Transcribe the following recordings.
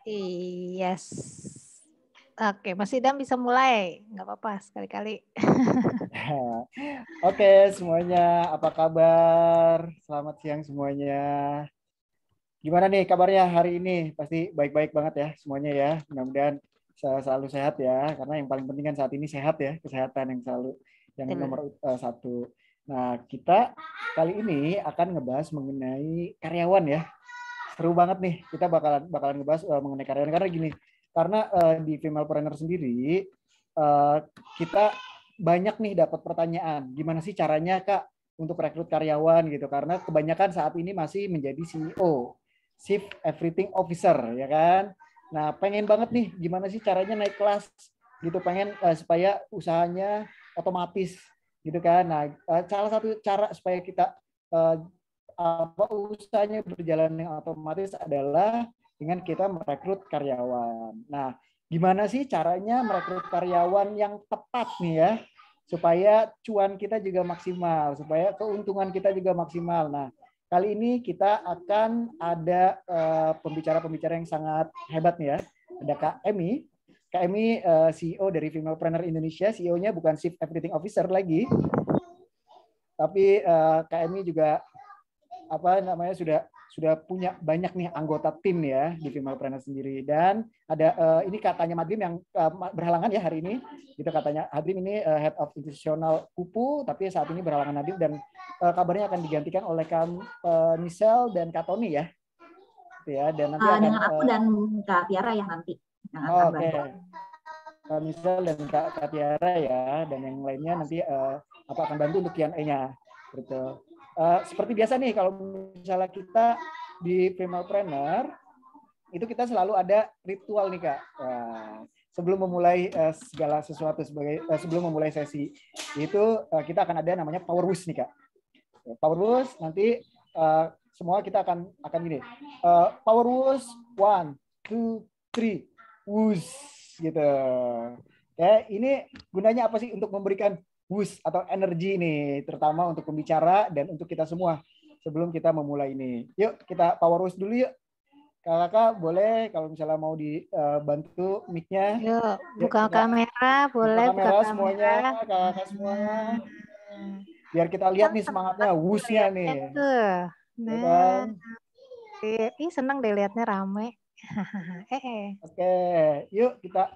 Yes. Oke, Mas Idam bisa mulai. Nggak apa-apa, sekali-kali. Oke, semuanya apa kabar? Selamat siang semuanya. Gimana nih kabarnya hari ini? Pasti baik-baik banget ya semuanya ya. Mudah-mudahan selalu sehat ya. Karena yang paling penting kan saat ini sehat ya, kesehatan yang selalu yang Betul. nomor satu. Nah, kita kali ini akan ngebahas mengenai karyawan ya. Seru banget nih. Kita bakalan ngebahas mengenai karyawan karena gini. Karena di Femalpreneur sendiri uh, kita banyak nih dapat pertanyaan. Gimana sih caranya Kak untuk rekrut karyawan gitu? Karena kebanyakan saat ini masih menjadi CEO, Chief Everything Officer ya kan. Nah, pengen banget nih gimana sih caranya naik kelas gitu, pengen supaya usahanya otomatis gitu kan. Nah, salah satu cara supaya kita uh, apa usahanya berjalan yang otomatis adalah dengan kita merekrut karyawan. Nah, gimana sih caranya merekrut karyawan yang tepat nih ya, supaya cuan kita juga maksimal, supaya keuntungan kita juga maksimal. Nah, kali ini kita akan ada pembicara-pembicara yang sangat hebat nih ya. Ada Kak Emi. Kak Emi CEO dari Femalpreneur Indonesia. CEO-nya bukan Chief Everything Officer lagi, tapi Kak Emi juga apa namanya sudah punya banyak nih anggota tim ya di Femalpreneur sendiri. Dan ada ini katanya Madrim yang berhalangan ya hari ini. Itu katanya Hadrim ini Head of Institutional Kupu, tapi saat ini berhalangan hadir dan kabarnya akan digantikan oleh Kak Michelle dan Kak Tony ya. Gitu ya. Dan nanti akan dengan aku dan Kak Tiara yang nanti yang akan oke. bantu. Kak Michelle dan Kak Tiara ya, dan yang lainnya nanti apa akan bantu untuk Q&A-nya. Gitu. Seperti biasa nih kalau misalnya kita di Femalpreneur itu kita selalu ada ritual nih Kak. Sebelum memulai segala sesuatu sebelum memulai sesi itu kita akan ada namanya Power Wush nih Kak. Power Wush nanti semua kita akan gini. Power Wush 1, 2, 3 wush gitu. Ya, ini gunanya apa sih? Untuk memberikan boost atau energi nih, terutama untuk pembicara dan untuk kita semua sebelum kita memulai ini. Yuk kita power boost dulu yuk. Kakak boleh kalau misalnya mau dibantu mic-nya. Yuk, Yuk buka kita kamera, buka boleh buka kamera semuanya, kamera. kakak semua. Biar kita lihat Kan nih semangatnya, senang wush-nya lihatnya nih. tuh. Ya Nah, kan? ih senang deh lihatnya rame. Oke, yuk kita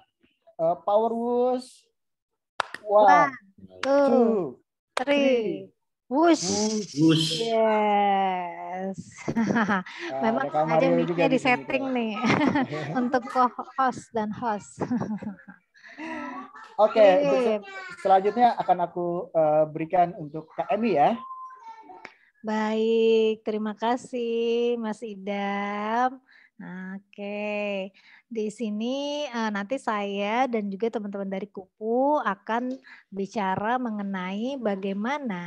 power wush. One, 1, two, 2, three. 3. Wush. Wush. Yes. Nah, Memang ada Kak sengaja Mario juga mic-nya di sini disetting tuh. nih untuk co-host dan host. Oke, untuk Sip. selanjutnya akan aku berikan untuk Kak Emi ya. Baik, terima kasih Mas Idam. Oke, di sini nanti saya dan juga teman-teman dari Kupu akan bicara mengenai bagaimana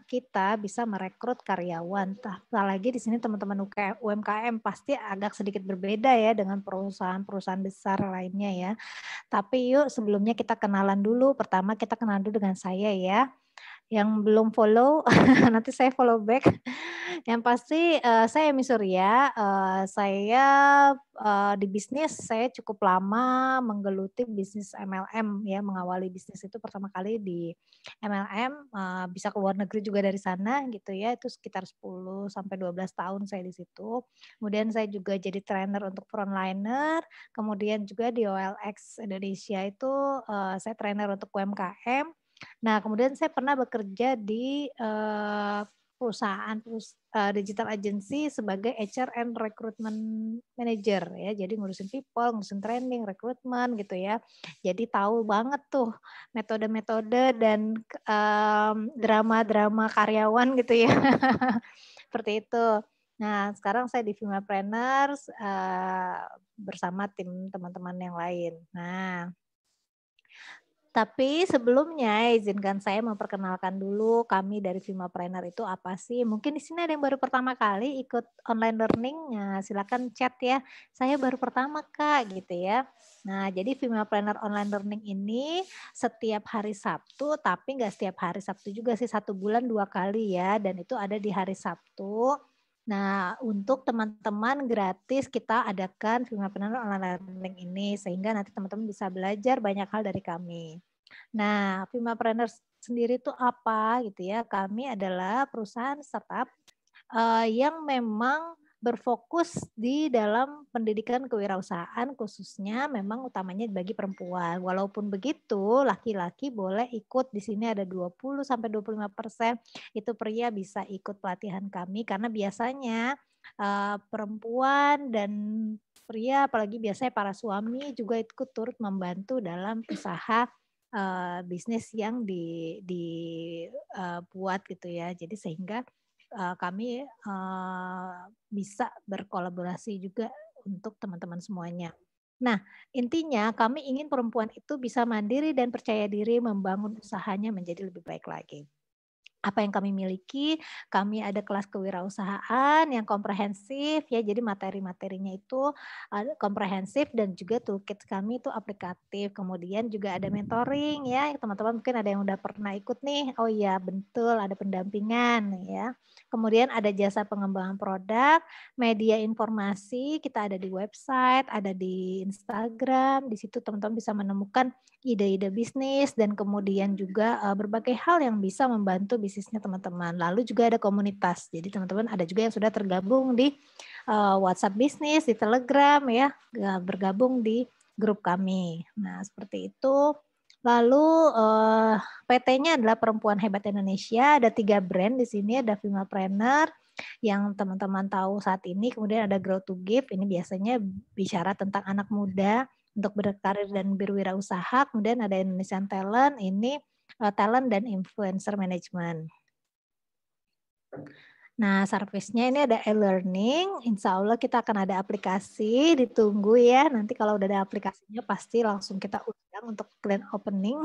kita bisa merekrut karyawan. Apalagi di sini teman-teman UMKM pasti agak sedikit berbeda ya dengan perusahaan-perusahaan besar lainnya ya. Tapi yuk sebelumnya kita kenalan dulu. Pertama kita kenalan dulu dengan saya ya. Yang belum follow nanti saya follow back. Yang pasti saya Emi Surya, saya di bisnis saya cukup lama menggeluti bisnis MLM ya, mengawali bisnis itu pertama kali di MLM, bisa ke luar negeri juga dari sana gitu ya, itu sekitar 10 sampai 12 tahun saya di situ. Kemudian saya juga jadi trainer untuk frontliner, kemudian juga di OLX Indonesia itu saya trainer untuk UMKM. Nah, kemudian saya pernah bekerja di perusahaan digital agency sebagai HR and recruitment manager ya. Jadi ngurusin people, ngurusin training, rekrutmen gitu ya. Jadi tahu banget tuh metode-metode dan drama-drama karyawan gitu ya. Seperti itu. Nah, sekarang saya di Femapreneurs bersama tim teman-teman yang lain. Nah, tapi sebelumnya izinkan saya memperkenalkan dulu kami dari Vimapreneur itu apa sih. Mungkin di sini ada yang baru pertama kali ikut online learning, nah, silakan chat ya. Saya baru pertama Kak gitu ya. Nah jadi Vimapreneur online learning ini setiap hari Sabtu, tapi nggak setiap hari Sabtu juga sih, 1 bulan 2 kali ya. Dan itu ada di hari Sabtu. Nah, untuk teman-teman gratis kita adakan Female Online Learning ini sehingga nanti teman-teman bisa belajar banyak hal dari kami. Nah, Female sendiri itu apa gitu ya? Kami adalah perusahaan startup yang memang berfokus di dalam pendidikan kewirausahaan khususnya memang utamanya bagi perempuan. Walaupun begitu, laki-laki boleh ikut di sini ada 20 sampai 25% itu pria bisa ikut pelatihan kami karena biasanya perempuan dan pria apalagi biasanya para suami juga ikut turut membantu dalam usaha bisnis yang dibuat gitu ya. Jadi sehingga kami bisa berkolaborasi juga untuk teman-teman semuanya. Nah, intinya kami ingin perempuan itu bisa mandiri dan percaya diri membangun usahanya menjadi lebih baik lagi. Apa yang kami miliki, kami ada kelas kewirausahaan yang komprehensif ya, jadi materi-materinya itu komprehensif dan juga toolkit kami itu aplikatif. Kemudian juga ada mentoring ya, teman-teman mungkin ada yang udah pernah ikut nih. Oh iya, betul ada pendampingan ya. Kemudian ada jasa pengembangan produk, media informasi, kita ada di website, ada di Instagram. Di situ teman-teman bisa menemukan ide-ide bisnis dan kemudian juga berbagai hal yang bisa membantu bisnisnya teman-teman. Lalu juga ada komunitas. Jadi teman-teman ada juga yang sudah tergabung di WhatsApp bisnis, di Telegram ya, bergabung di grup kami. Nah, seperti itu. Lalu PT-nya adalah Perempuan Hebat Indonesia. Ada 3 brand di sini, ada Femalepreneur yang teman-teman tahu saat ini, kemudian ada Grow to Give. Ini biasanya bicara tentang anak muda untuk berkarir dan berwirausaha. Kemudian ada Indonesian Talent, ini talent dan influencer management. Nah, service-nya ini ada e-learning, insya Allah kita akan ada aplikasi, ditunggu ya. Nanti kalau udah ada aplikasinya pasti langsung kita undang untuk grand opening.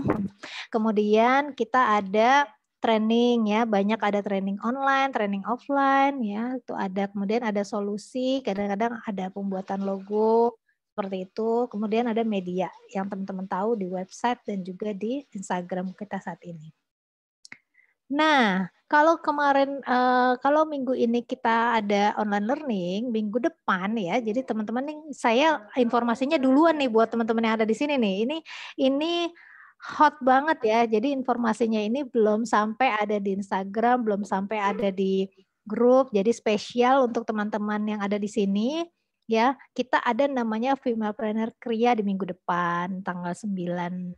Kemudian kita ada training ya, banyak ada training online, training offline ya, itu ada. Kemudian ada solusi, kadang-kadang ada pembuatan logo, seperti itu. Kemudian ada media yang teman-teman tahu di website dan juga di Instagram kita saat ini. Nah, kalau kemarin, kalau minggu ini kita ada online learning, minggu depan ya, jadi teman-teman nih, saya informasinya duluan nih buat teman-teman yang ada di sini nih. Ini hot banget ya, jadi informasinya ini belum sampai ada di Instagram, belum sampai ada di grup, jadi spesial untuk teman-teman yang ada di sini, ya, kita ada namanya Femalepreneur Kria di minggu depan, tanggal 9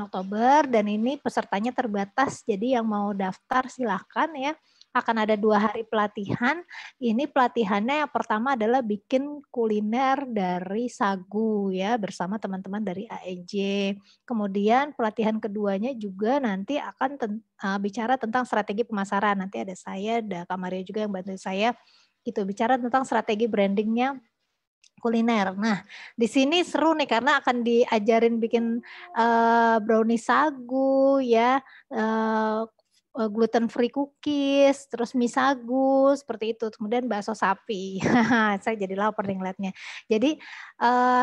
Oktober dan ini pesertanya terbatas. Jadi yang mau daftar silahkan ya. Akan ada 2 hari pelatihan. Ini pelatihannya yang pertama adalah bikin kuliner dari sagu ya bersama teman-teman dari AEJ. Kemudian pelatihan keduanya juga nanti akan bicara tentang strategi pemasaran. Nanti ada saya, ada Kak Maria juga yang bantu saya gitu bicara tentang strategi brandingnya kuliner. Nah, di sini seru nih karena akan diajarin bikin brownie sagu ya, gluten free cookies, terus mie sagu seperti itu. Kemudian bakso sapi. Saya jadi lapar nih ngeliatnya. Jadi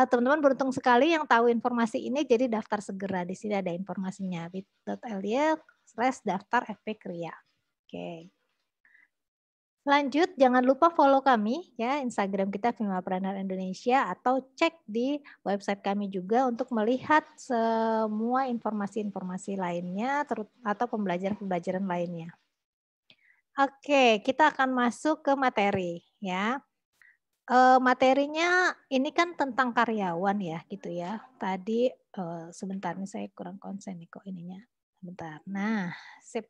teman-teman beruntung sekali yang tahu informasi ini. Jadi daftar segera di sini ada informasinya bit.ly/daftar FP Kria. Oke. Lanjut, jangan lupa follow kami ya Instagram kita Femalepreneur Indonesia atau cek di website kami juga untuk melihat semua informasi-informasi lainnya atau pembelajaran-pembelajaran lainnya. Oke, kita akan masuk ke materi ya. Materinya ini kan tentang karyawan ya gitu ya. Tadi sebentar nih saya kurang konsen nih kok ininya. Sebentar. Nah, sip.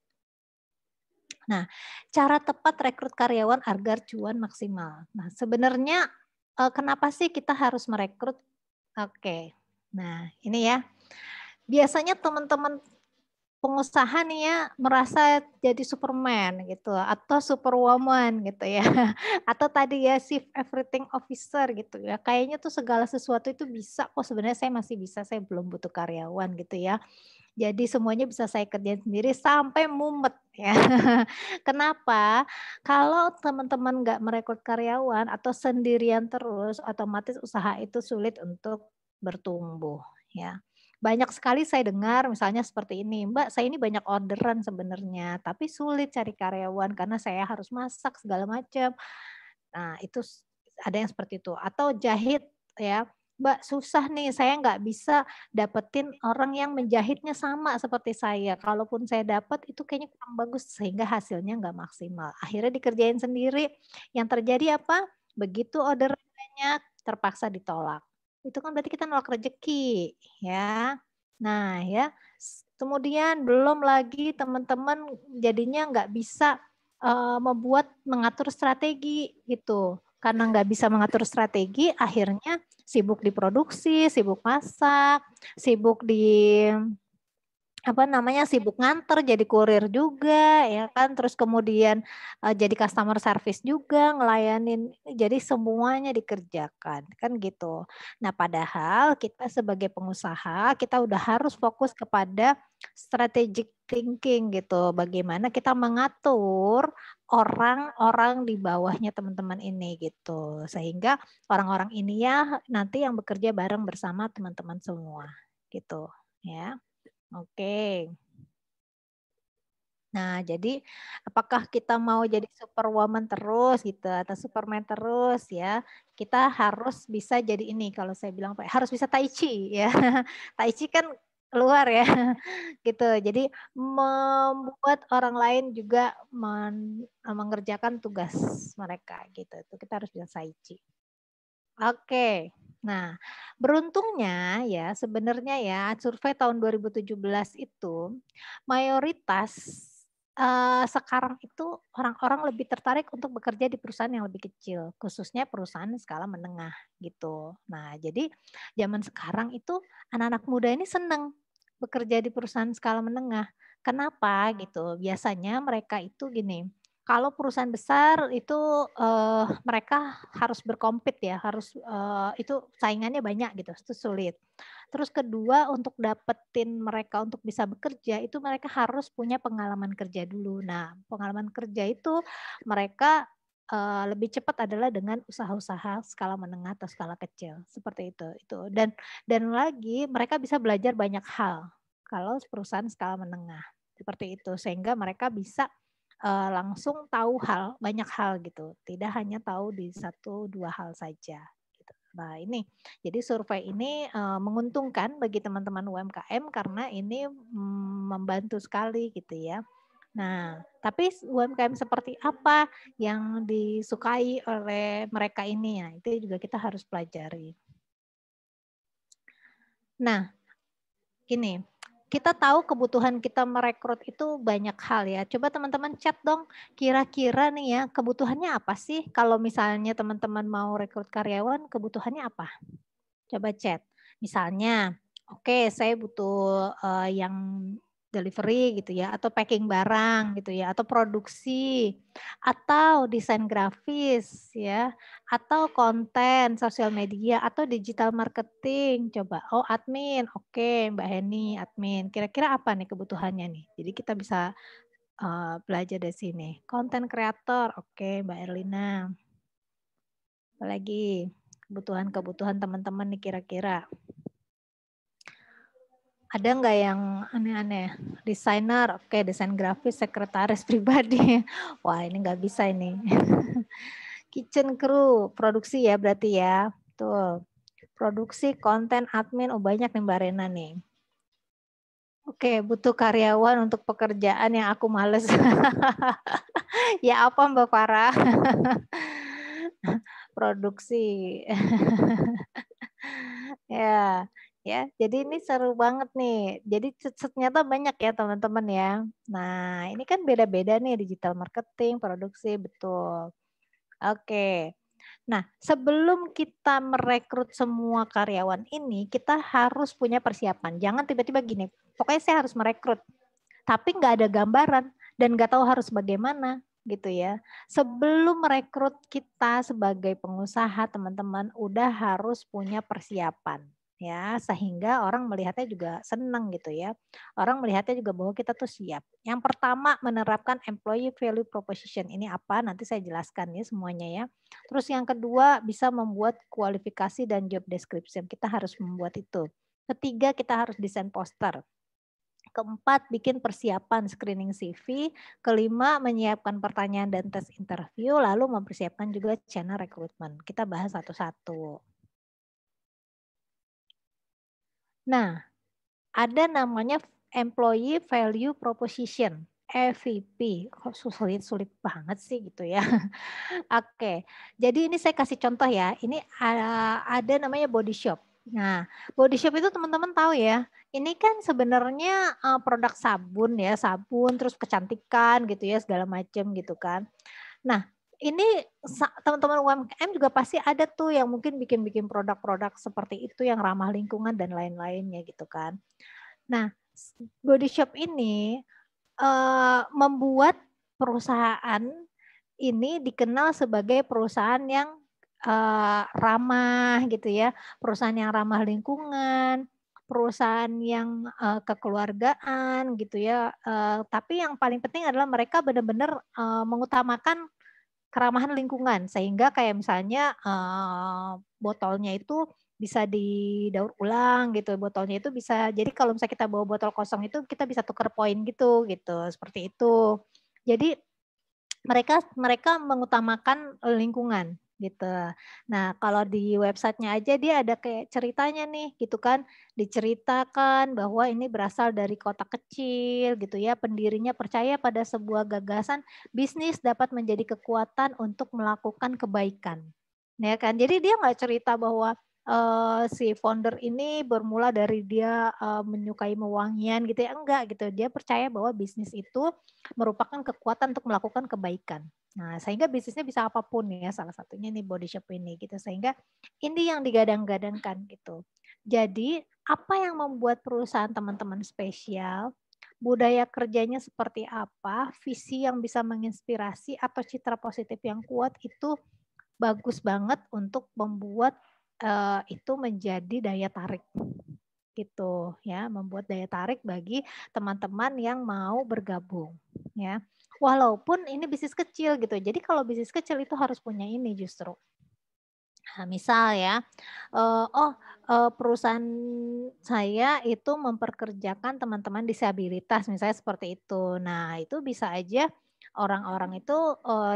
Nah, cara tepat rekrut karyawan agar cuan maksimal. Nah, sebenarnya kenapa sih kita harus merekrut? Oke. Nah, ini ya. Biasanya teman-teman pengusaha nih ya merasa jadi Superman gitu atau Superwoman gitu ya. Atau tadi ya Chief Everything Officer gitu ya. Kayaknya tuh segala sesuatu itu bisa kok sebenarnya saya masih bisa, saya belum butuh karyawan gitu ya. Jadi semuanya bisa saya kerjain sendiri sampai mumet ya. Kenapa? Kalau teman-teman nggak merekrut karyawan atau sendirian terus, otomatis usaha itu sulit untuk bertumbuh ya. banyak sekali saya dengar misalnya seperti ini, "Mbak, saya ini banyak orderan sebenarnya, tapi sulit cari karyawan karena saya harus masak segala macam." Nah, itu ada yang seperti itu. Atau jahit ya, "Mbak, susah nih, saya nggak bisa dapetin orang yang menjahitnya sama seperti saya. Kalaupun saya dapat itu kayaknya kurang bagus sehingga hasilnya nggak maksimal." Akhirnya dikerjain sendiri. Yang terjadi apa? Begitu orderan banyak, terpaksa ditolak. Itu kan berarti kita nolak rezeki, ya. Nah ya, kemudian belum lagi teman-teman jadinya nggak bisa mengatur strategi gitu. Karena nggak bisa mengatur strategi, akhirnya sibuk di produksi, sibuk masak, sibuk di sibuk nganter jadi kurir juga ya kan, terus kemudian jadi customer service juga ngelayanin, jadi semuanya dikerjakan kan gitu. Nah padahal kita sebagai pengusaha kita udah harus fokus kepada strategic thinking gitu, bagaimana kita mengatur orang-orang di bawahnya teman-teman ini gitu, sehingga orang-orang ini ya nanti yang bekerja bareng bersama teman-teman semua gitu ya. Oke. Nah, jadi apakah kita mau jadi superwoman terus gitu atau superman terus ya? Kita harus bisa jadi ini kalau saya bilang harus bisa tai chi ya. Tai chi kan keluar ya gitu. Jadi membuat orang lain juga mengerjakan tugas mereka gitu. Itu kita harus bisa tai chi. Oke. Nah, beruntungnya ya sebenarnya ya survei tahun 2017 itu mayoritas sekarang itu orang-orang lebih tertarik untuk bekerja di perusahaan yang lebih kecil, khususnya perusahaan skala menengah gitu. Nah, jadi zaman sekarang itu anak-anak muda ini senang bekerja di perusahaan skala menengah. Kenapa gitu? Biasanya mereka itu gini, kalau perusahaan besar itu mereka harus berkompet ya, harus itu saingannya banyak gitu, itu sulit. Terus kedua untuk dapetin mereka untuk bisa bekerja itu mereka harus punya pengalaman kerja dulu. Nah, pengalaman kerja itu mereka lebih cepat adalah dengan usaha-usaha skala menengah atau skala kecil, seperti itu. Dan lagi mereka bisa belajar banyak hal kalau perusahaan skala menengah, seperti itu. Sehingga mereka bisa langsung tahu banyak hal gitu, tidak hanya tahu di 1-2 hal saja gitu. Nah ini, jadi survei ini menguntungkan bagi teman-teman UMKM karena ini membantu sekali gitu ya. Nah, tapi UMKM seperti apa yang disukai oleh mereka ini ya, itu juga kita harus pelajari. Nah, gini, kita tahu kebutuhan kita merekrut itu banyak hal ya. Coba teman-teman chat dong, kira-kira nih ya kebutuhannya apa sih? Kalau misalnya teman-teman mau rekrut karyawan, kebutuhannya apa? Coba chat. Misalnya, oke saya butuh yang delivery gitu ya, atau packing barang gitu ya, atau produksi, atau desain grafis ya, atau konten sosial media, atau digital marketing. Coba, oh admin, oke Mbak Heni admin. Kira-kira apa nih kebutuhannya nih? Jadi kita bisa belajar dari sini. Konten kreator, oke Mbak Erlina. Apalagi kebutuhan-kebutuhan teman-teman nih kira-kira. Ada nggak yang aneh-aneh? Desainer, oke, desain grafis, sekretaris pribadi. Wah, ini nggak bisa ini. Kitchen crew, produksi ya berarti ya. Tuh, produksi, konten, admin, oh banyak nih Mbak Rena nih. Oke, butuh karyawan untuk pekerjaan yang aku males. Ya apa Mbak Farah? Produksi. Ya, ya. Jadi ini seru banget nih. Jadi ternyata banyak ya teman-teman ya. Nah, ini kan beda-beda nih digital marketing, produksi, betul. Oke. Nah, sebelum kita merekrut semua karyawan ini, kita harus punya persiapan. Jangan tiba-tiba gini, pokoknya saya harus merekrut, tapi nggak ada gambaran dan nggak tahu harus bagaimana gitu ya. Sebelum merekrut kita sebagai pengusaha, teman-teman udah harus punya persiapan ya, sehingga orang melihatnya juga senang gitu ya. Orang melihatnya juga bahwa kita tuh siap. Yang pertama menerapkan employee value proposition. Ini apa? Nanti saya jelaskan ya semuanya ya. Terus yang kedua bisa membuat kualifikasi dan job description. Kita harus membuat itu. Ketiga, kita harus desain poster. Keempat, bikin persiapan screening CV. Kelima, menyiapkan pertanyaan dan tes interview. Lalu mempersiapkan juga channel rekrutmen. Kita bahas satu-satu. Nah, ada namanya Employee Value Proposition, EVP. Kok sulit banget sih gitu ya. Oke, jadi ini saya kasih contoh ya. Ini ada namanya Body Shop. Nah, Body Shop itu teman-teman tahu ya, ini kan sebenarnya produk sabun ya, sabun terus kecantikan gitu ya, segala macam gitu kan. Nah, ini teman-teman UMKM juga pasti ada tuh yang mungkin bikin-bikin produk-produk seperti itu yang ramah lingkungan dan lain-lainnya gitu kan. Nah, Body Shop ini membuat perusahaan ini dikenal sebagai perusahaan yang ramah gitu ya, perusahaan yang ramah lingkungan, perusahaan yang kekeluargaan gitu ya. Tapi yang paling penting adalah mereka benar-benar mengutamakan keramahan lingkungan, sehingga kayak misalnya botolnya itu bisa didaur ulang gitu, botolnya itu bisa, jadi kalau misalnya kita bawa botol kosong itu kita bisa tuker poin gitu, seperti itu. Jadi mereka mengutamakan lingkungan gitu. Nah, kalau di websitenya aja dia ada kayak ceritanya nih gitu kan, diceritakan bahwa ini berasal dari kota kecil gitu ya, pendirinya percaya pada sebuah gagasan bisnis dapat menjadi kekuatan untuk melakukan kebaikan. Ya kan, jadi dia nggak cerita bahwa si founder ini bermula dari dia menyukai mewangian gitu ya, enggak gitu. Dia percaya bahwa bisnis itu merupakan kekuatan untuk melakukan kebaikan. Nah, sehingga bisnisnya bisa apapun ya, salah satunya nih Body Shop ini gitu. Sehingga ini yang digadang-gadangkan gitu. Jadi, apa yang membuat perusahaan teman-teman spesial? Budaya kerjanya seperti apa? Visi yang bisa menginspirasi atau citra positif yang kuat itu bagus banget untuk membuat itu menjadi daya tarik gitu ya, membuat daya tarik bagi teman-teman yang mau bergabung ya. Walaupun ini bisnis kecil gitu. Jadi kalau bisnis kecil itu harus punya ini justru. Nah, misal ya, perusahaan saya itu memperkerjakan teman-teman disabilitas misalnya seperti itu. Nah, itu bisa aja orang-orang itu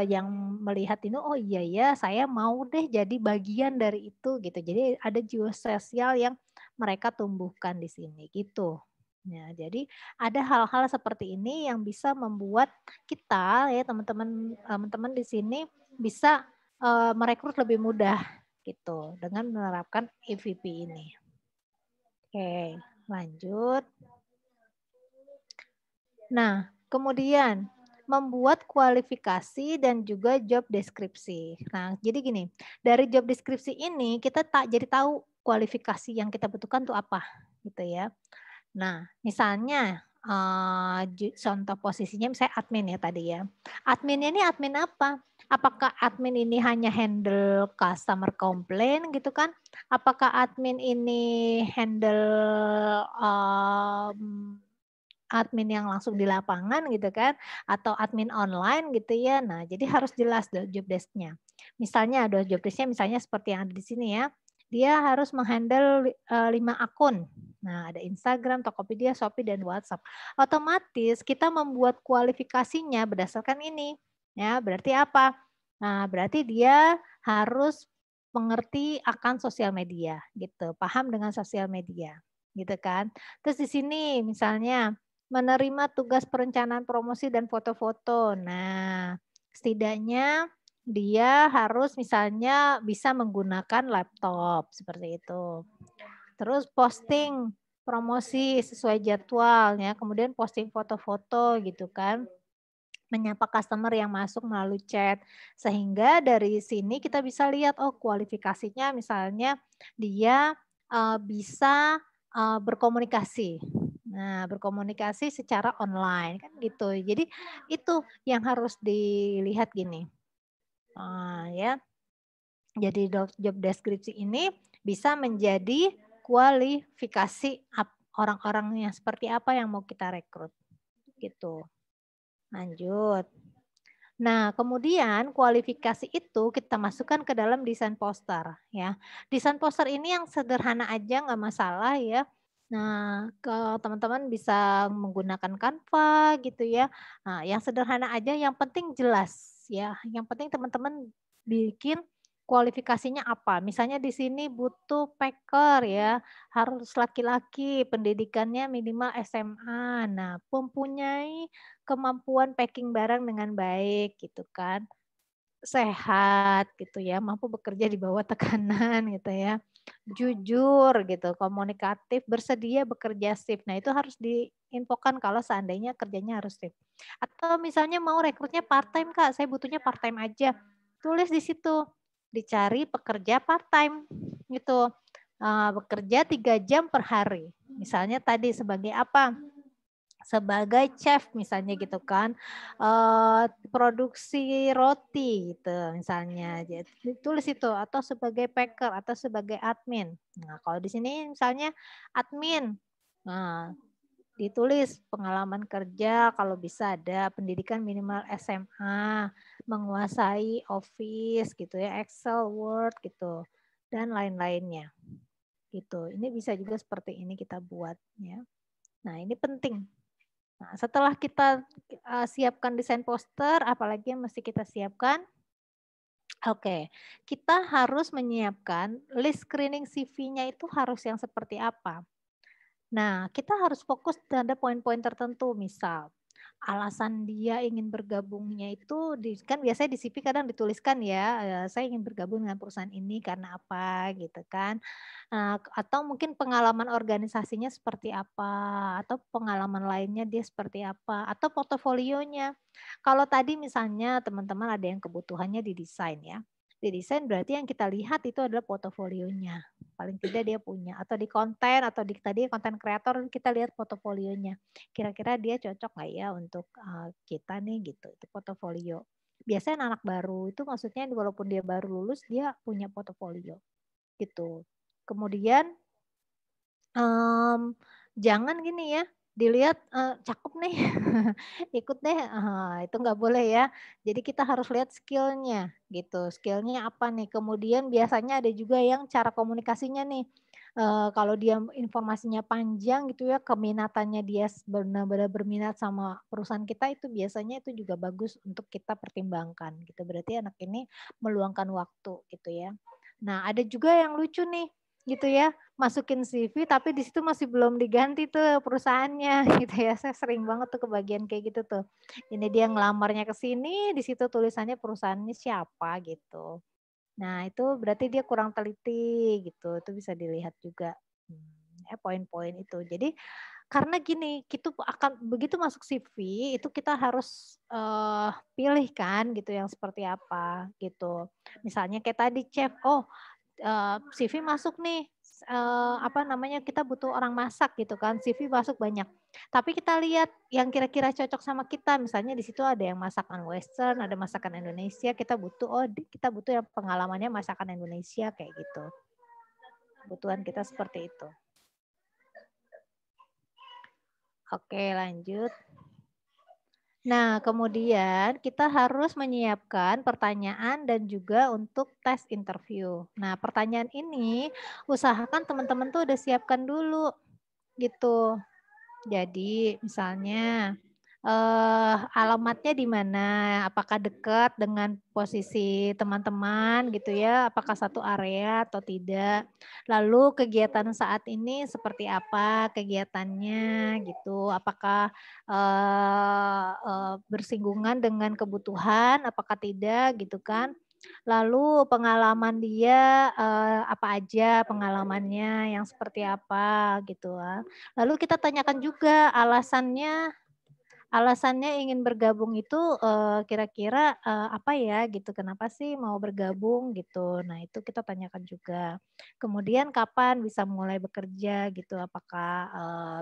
yang melihat ini, oh iya ya saya mau deh jadi bagian dari itu gitu. Jadi ada jiwa sosial yang mereka tumbuhkan di sini gitu. Nah, jadi ada hal-hal seperti ini yang bisa membuat kita ya teman-teman di sini bisa merekrut lebih mudah gitu dengan menerapkan EVP ini. Oke, lanjut. Nah, kemudian membuat kualifikasi dan juga job deskripsi. Nah, jadi gini, dari job deskripsi ini kita jadi tahu kualifikasi yang kita butuhkan tuh apa, gitu ya. Nah, misalnya contoh posisinya misalnya admin ya tadi ya. Adminnya ini admin apa? Apakah admin ini hanya handle customer complaint gitu kan? Apakah admin ini handle admin yang langsung di lapangan gitu kan, atau admin online gitu ya. Nah, jadi harus jelas job desk-nya. Misalnya ada job desk-nya misalnya seperti yang ada di sini ya. Dia harus menghandle 5 akun. Nah, ada Instagram, Tokopedia, Shopee, dan WhatsApp. Otomatis kita membuat kualifikasinya berdasarkan ini. Ya, berarti apa? Nah, berarti dia harus mengerti akan sosial media gitu, paham dengan sosial media gitu kan. Terus di sini misalnya menerima tugas perencanaan promosi dan foto-foto. Nah, setidaknya dia harus misalnya bisa menggunakan laptop seperti itu. Terus posting promosi sesuai jadwal ya, kemudian posting foto-foto gitu kan. Menyapa customer yang masuk melalui chat. Sehingga dari sini kita bisa lihat oh kualifikasinya misalnya dia bisa berkomunikasi. Nah, berkomunikasi secara online kan gitu. Jadi itu yang harus dilihat gini. Ya. Jadi job deskripsi ini bisa menjadi kualifikasi orang-orangnya seperti apa yang mau kita rekrut. Gitu. Lanjut. Nah, kemudian kualifikasi itu kita masukkan ke dalam desain poster ya. Desain poster ini yang sederhana aja nggak masalah ya. Nah, kalau teman-teman bisa menggunakan Canva gitu ya. Nah, yang sederhana aja, yang penting jelas ya. Yang penting teman-teman bikin kualifikasinya apa. Misalnya di sini butuh packer ya, harus laki-laki, pendidikannya minimal SMA. Nah, mempunyai kemampuan packing barang dengan baik gitu kan. Sehat gitu ya, mampu bekerja di bawah tekanan gitu ya, jujur gitu, komunikatif, bersedia bekerja shift. Nah itu harus diinfokan kalau seandainya kerjanya harus shift. Atau misalnya mau rekrutnya part-time Kak, saya butuhnya part-time aja. Tulis di situ, dicari pekerja part-time gitu. Bekerja 3 jam per hari. Misalnya tadi sebagai apa? Sebagai chef misalnya gitu kan, produksi roti gitu misalnya, ditulis itu, atau sebagai packer atau sebagai admin. Nah kalau di sini misalnya admin, nah ditulis pengalaman kerja kalau bisa ada pendidikan minimal SMA, menguasai Office gitu ya, Excel, Word gitu, dan lain-lainnya gitu. Ini bisa juga seperti ini kita buat ya. Nah ini penting. Nah, setelah kita siapkan desain poster, apalagi yang mesti kita siapkan? Oke, kita harus menyiapkan list screening CV-nya itu harus yang seperti apa. Nah, kita harus fokus pada poin-poin tertentu, misal alasan dia ingin bergabungnya itu kan biasanya di CV kadang dituliskan ya, saya ingin bergabung dengan perusahaan ini karena apa gitu kan. Atau mungkin pengalaman organisasinya seperti apa, atau pengalaman lainnya dia seperti apa, atau portofolionya. Kalau tadi misalnya teman-teman ada yang kebutuhannya di desain ya. Di desain berarti yang kita lihat itu adalah portofolionya. Paling tidak dia punya, atau di konten, atau di tadi konten kreator kita lihat portofolionya. Kira-kira dia cocok nggak ya untuk kita nih gitu, itu portofolio. Biasanya anak baru itu maksudnya walaupun dia baru lulus dia punya portofolio gitu. Kemudian jangan gini ya, dilihat, cakep nih, ikut deh, itu nggak boleh ya. Jadi kita harus lihat skill-nya gitu, skill-nya apa nih. Kemudian biasanya ada juga yang cara komunikasinya nih, kalau dia informasinya panjang gitu ya, keminatannya dia benar-benar berminat sama perusahaan kita, itu biasanya itu juga bagus untuk kita pertimbangkan gitu. Berarti anak ini meluangkan waktu gitu ya. Nah ada juga yang lucu nih gitu ya, masukin CV tapi di situ masih belum diganti tuh perusahaannya gitu ya. Saya sering banget tuh kebagian kayak gitu tuh. Ini dia ngelamarnya ke sini, di situ tulisannya perusahaannya siapa gitu. Nah, itu berarti dia kurang teliti gitu. Itu bisa dilihat juga. Poin-poin itu. Jadi karena gini, itu akan begitu masuk CV itu kita harus pilih kan gitu yang seperti apa gitu. Misalnya kayak tadi chef, oh CV masuk nih, apa namanya, kita butuh orang masak gitu kan, CV masuk banyak. Tapi kita lihat yang kira-kira cocok sama kita, misalnya di situ ada yang masakan western, ada masakan Indonesia, kita butuh, kita butuh yang pengalamannya masakan Indonesia kayak gitu. Kebutuhan kita seperti itu. Oke, lanjut. Nah, kemudian kita harus menyiapkan pertanyaan dan juga untuk tes interview. Nah, pertanyaan ini usahakan teman-teman tuh udah siapkan dulu gitu. Jadi misalnya alamatnya di mana? Apakah dekat dengan posisi teman-teman gitu ya? Apakah satu area atau tidak? Lalu kegiatan saat ini seperti apa kegiatannya gitu? Apakah bersinggungan dengan kebutuhan? Apakah tidak gitu kan? Lalu pengalaman dia apa aja pengalamannya yang seperti apa gitu. Lalu kita tanyakan juga alasannya ingin bergabung itu kira-kira apa ya gitu, kenapa sih mau bergabung gitu. Nah itu kita tanyakan juga. Kemudian kapan bisa mulai bekerja gitu, apakah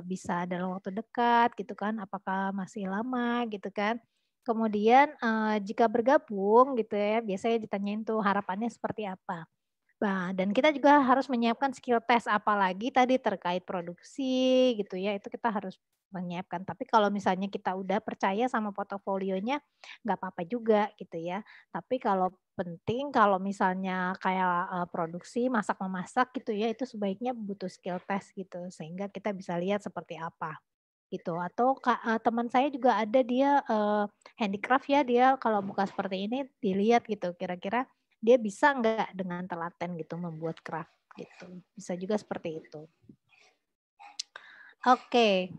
bisa dalam waktu dekat gitu kan, apakah masih lama gitu kan. Kemudian jika bergabung gitu ya, biasanya ditanyain tuh harapannya seperti apa. Nah, dan kita juga harus menyiapkan skill test, apalagi tadi terkait produksi gitu ya, itu kita harus menyiapkan. Tapi kalau misalnya kita udah percaya sama portofolionya, nggak apa-apa juga gitu ya. Tapi kalau penting kalau misalnya kayak, produksi, masak-memasak gitu ya, itu sebaiknya butuh skill test gitu, sehingga kita bisa lihat seperti apa gitu. Atau teman saya juga ada dia, handicraft ya, dia kalau buka seperti ini dilihat gitu, kira-kira dia bisa nggak dengan telaten gitu membuat craft gitu. Bisa juga seperti itu. Oke.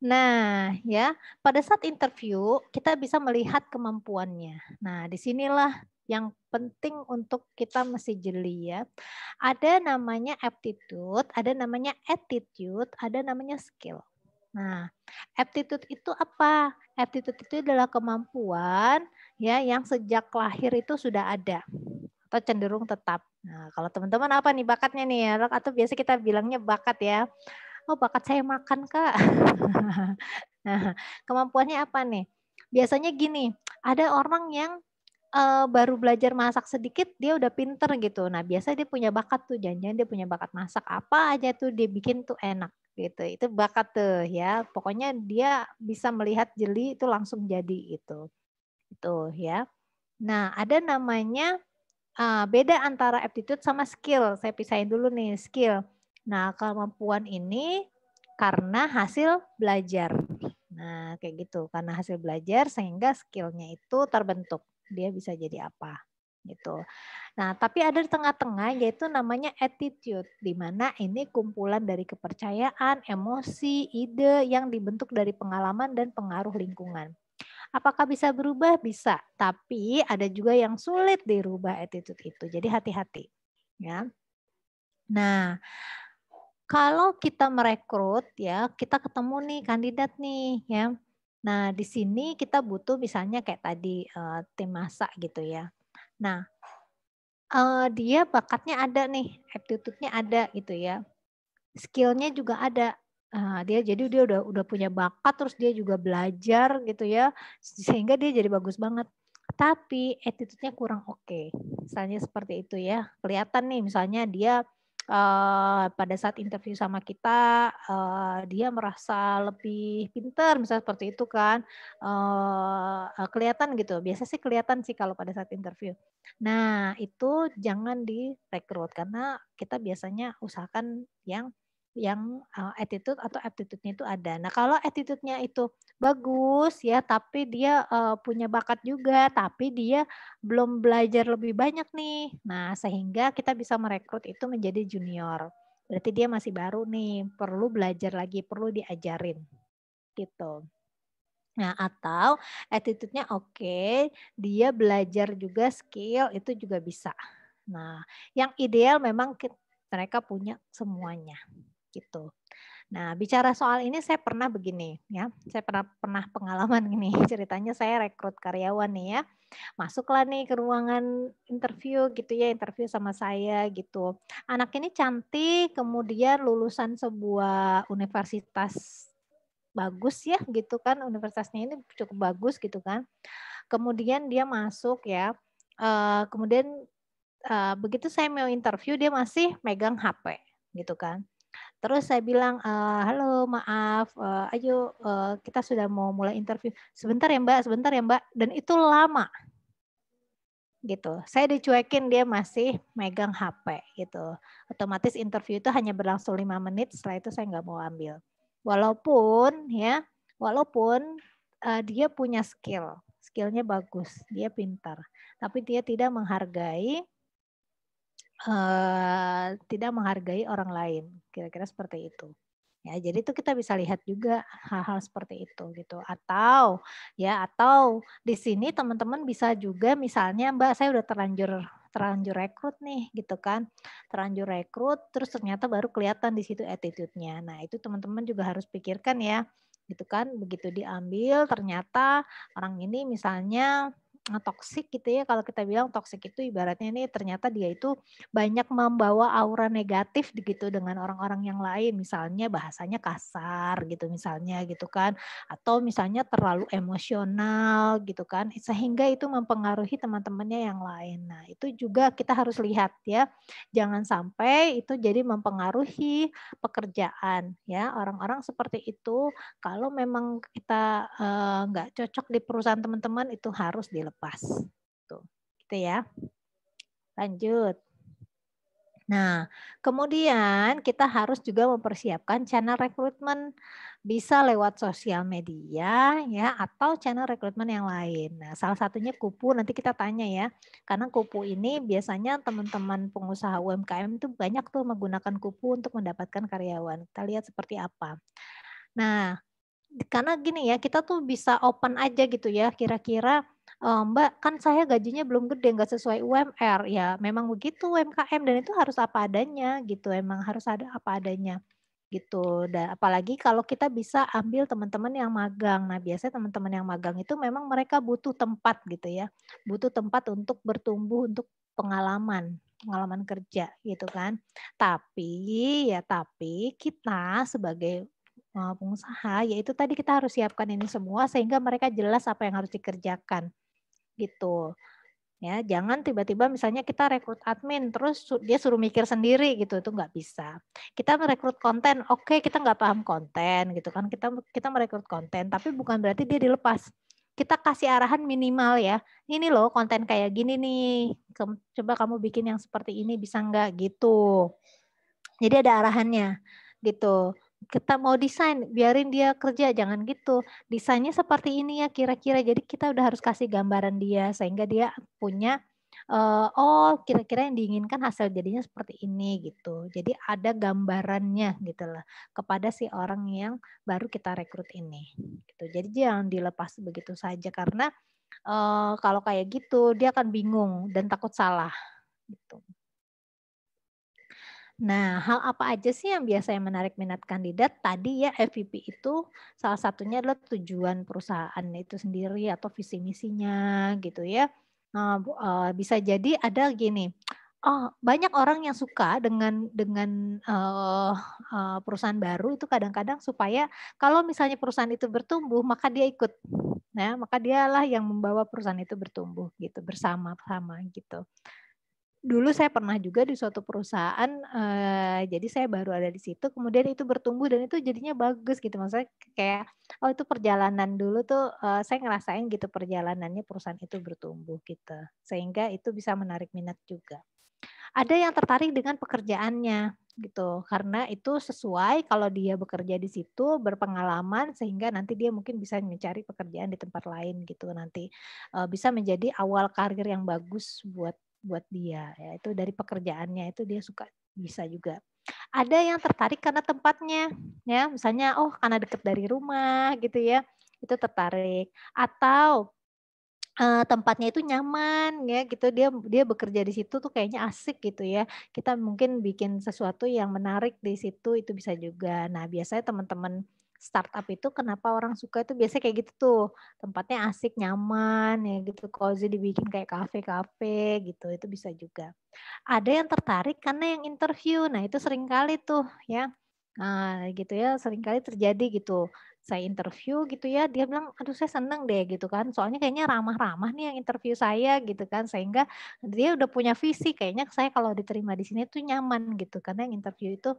Nah, ya, pada saat interview kita bisa melihat kemampuannya. Nah, disinilah yang penting untuk kita mesti jeli ya. Ada namanya aptitude, ada namanya attitude, ada namanya skill. Nah, aptitude itu apa? Aptitude itu adalah kemampuan ya yang sejak lahir itu sudah ada atau cenderung tetap. Nah, kalau teman-teman apa nih bakatnya nih ya? Atau biasa kita bilangnya bakat ya. Oh, bakat saya makan, Kak. Nah, kemampuannya apa nih? Biasanya gini, ada orang yang baru belajar masak sedikit dia udah pinter gitu. Nah, biasanya dia punya bakat tuh, jangan-jangan dia punya bakat masak apa aja tuh dia bikin tuh enak gitu. Itu bakat tuh ya. Pokoknya dia bisa melihat jeli itu langsung jadi itu. Itu ya. Nah, ada namanya beda antara aptitude sama skill. Saya pisahin dulu nih, skill. Nah, kemampuan ini karena hasil belajar. Nah, kayak gitu. Karena hasil belajar sehingga skillnya itu terbentuk. Dia bisa jadi apa gitu. Nah, tapi ada di tengah-tengah yaitu namanya attitude, di mana ini kumpulan dari kepercayaan, emosi, ide yang dibentuk dari pengalaman dan pengaruh lingkungan. Apakah bisa berubah? Bisa, tapi ada juga yang sulit dirubah attitude itu. Jadi hati-hati, ya. Nah, kalau kita merekrut ya, kita ketemu nih kandidat nih ya. Nah, di sini kita butuh misalnya kayak tadi tim masak gitu ya. Nah, dia bakatnya ada nih, aptitude-nya ada gitu ya. Skill-nya juga ada. Dia udah punya bakat, terus dia juga belajar gitu ya, sehingga dia jadi bagus banget. Tapi attitude-nya kurang oke. Misalnya seperti itu ya. Kelihatan nih misalnya dia pada saat interview sama kita, dia merasa lebih pintar misalnya seperti itu kan. Kelihatan gitu, biasa sih kelihatan sih kalau pada saat interview. Nah, itu jangan direkrut karena kita biasanya usahakan yang attitude atau aptitude-nya itu ada. Nah, kalau attitude-nya itu bagus ya, tapi dia punya bakat juga, tapi dia belum belajar lebih banyak nih. Nah, sehingga kita bisa merekrut itu menjadi junior. Berarti dia masih baru nih, perlu belajar lagi, perlu diajarin gitu. Nah, atau attitude-nya oke, dia belajar juga skill itu juga bisa. Nah, yang ideal memang mereka punya semuanya gitu. Nah, bicara soal ini saya pernah begini ya, saya pernah pengalaman gini, ceritanya saya rekrut karyawan nih ya. Masuklah nih ke ruangan interview gitu ya, interview sama saya gitu. Anak ini cantik, kemudian lulusan sebuah universitas bagus ya gitu kan, universitasnya ini cukup bagus gitu kan. Kemudian dia masuk ya, kemudian begitu saya mau interview dia masih megang HP gitu kan. Terus saya bilang, "Halo maaf, ayo, kita sudah mau mulai interview." Sebentar ya Mbak," dan itu lama gitu. Saya dicuekin dia masih megang HP gitu. Otomatis interview itu hanya berlangsung 5 menit, setelah itu saya nggak mau ambil. Walaupun ya, walaupun, dia punya skill, skill-nya bagus, dia pintar, tapi dia tidak menghargai orang lain, kira-kira seperti itu. Ya, jadi itu kita bisa lihat juga hal-hal seperti itu gitu. Atau di sini teman-teman bisa juga misalnya Mbak saya udah terlanjur rekrut nih gitu kan. Terlanjur rekrut terus ternyata baru kelihatan di situ attitude-nya. Nah, itu teman-teman juga harus pikirkan ya. Gitu kan, begitu diambil ternyata orang ini misalnya toksik gitu ya. Kalau kita bilang toksik itu ibaratnya ini ternyata dia itu banyak membawa aura negatif gitu dengan orang-orang yang lain. Misalnya bahasanya kasar gitu misalnya gitu kan. Atau misalnya terlalu emosional gitu kan. Sehingga itu mempengaruhi teman-temannya yang lain. Nah itu juga kita harus lihat ya. Jangan sampai itu jadi mempengaruhi pekerjaan ya. Orang-orang seperti itu kalau memang kita nggak cocok di perusahaan teman-teman itu harus dilepas. Tuh, gitu ya. Lanjut. Nah, kemudian kita harus juga mempersiapkan channel rekrutmen bisa lewat sosial media ya atau channel rekrutmen yang lain. Nah, salah satunya Kupu nanti kita tanya ya. Karena Kupu ini biasanya teman-teman pengusaha UMKM itu banyak tuh menggunakan Kupu untuk mendapatkan karyawan. Kita lihat seperti apa. Nah, karena gini ya, kita tuh bisa open aja gitu ya, kira-kira, "Mbak, kan saya gajinya belum gede, nggak sesuai UMR." Ya memang begitu UMKM dan itu harus apa adanya gitu, emang harus ada apa adanya gitu. Dan apalagi kalau kita bisa ambil teman-teman yang magang. Nah biasanya teman-teman yang magang itu memang mereka butuh tempat gitu ya, butuh tempat untuk bertumbuh, untuk pengalaman pengalaman kerja gitu kan. Tapi kita sebagai pengusaha, yaitu tadi kita harus siapkan ini semua sehingga mereka jelas apa yang harus dikerjakan, gitu. Ya, jangan tiba-tiba misalnya kita rekrut admin, terus dia suruh mikir sendiri gitu, itu nggak bisa. Kita merekrut konten, oke kita nggak paham konten gitu kan, kita merekrut konten, tapi bukan berarti dia dilepas. Kita kasih arahan minimal ya, ini loh konten kayak gini nih, coba kamu bikin yang seperti ini bisa nggak gitu. Jadi ada arahannya gitu. Kita mau desain, biarin dia kerja, jangan gitu. Desainnya seperti ini ya kira-kira. Jadi kita udah harus kasih gambaran dia sehingga dia punya oh kira-kira yang diinginkan hasil jadinya seperti ini gitu. Jadi ada gambarannya gitu lah kepada si orang yang baru kita rekrut ini. Gitu. Jadi jangan dilepas begitu saja karena kalau kayak gitu dia akan bingung dan takut salah gitu. Nah, hal apa aja sih yang biasanya menarik minat kandidat? Tadi ya FVP itu salah satunya adalah tujuan perusahaan itu sendiri atau visi misinya gitu ya. Bisa jadi ada gini, oh banyak orang yang suka dengan perusahaan baru itu kadang-kadang supaya kalau misalnya perusahaan itu bertumbuh maka dia ikut. Nah, maka dialah yang membawa perusahaan itu bertumbuh gitu bersama-sama gitu. Dulu saya pernah juga di suatu perusahaan, jadi saya baru ada di situ, kemudian itu bertumbuh dan itu jadinya bagus gitu, maksudnya kayak, oh itu perjalanan dulu tuh, saya ngerasain gitu perjalanannya perusahaan itu bertumbuh gitu, sehingga itu bisa menarik minat juga. Ada yang tertarik dengan pekerjaannya gitu, karena itu sesuai kalau dia bekerja di situ, berpengalaman sehingga nanti dia mungkin bisa mencari pekerjaan di tempat lain gitu nanti, bisa menjadi awal karir yang bagus buat dia, ya itu dari pekerjaannya itu dia suka bisa juga. Ada yang tertarik karena tempatnya, ya misalnya, oh karena dekat dari rumah gitu ya, itu tertarik. Atau tempatnya itu nyaman ya gitu, dia dia bekerja di situ tuh kayaknya asik gitu ya. Kita mungkin bikin sesuatu yang menarik di situ, itu bisa juga. Nah, biasanya teman-teman startup itu kenapa orang suka itu biasanya kayak gitu tuh, tempatnya asik, nyaman ya gitu, cozy dibikin kayak kafe-kafe gitu, itu bisa juga. Ada yang tertarik karena yang interview, nah itu sering kali tuh ya, gitu ya, sering kali terjadi gitu. Saya interview gitu ya, dia bilang, "Aduh saya seneng deh," gitu kan, "soalnya kayaknya ramah-ramah nih yang interview saya," gitu kan. Sehingga dia udah punya visi, kayaknya saya kalau diterima di sini tuh nyaman gitu, karena yang interview itu,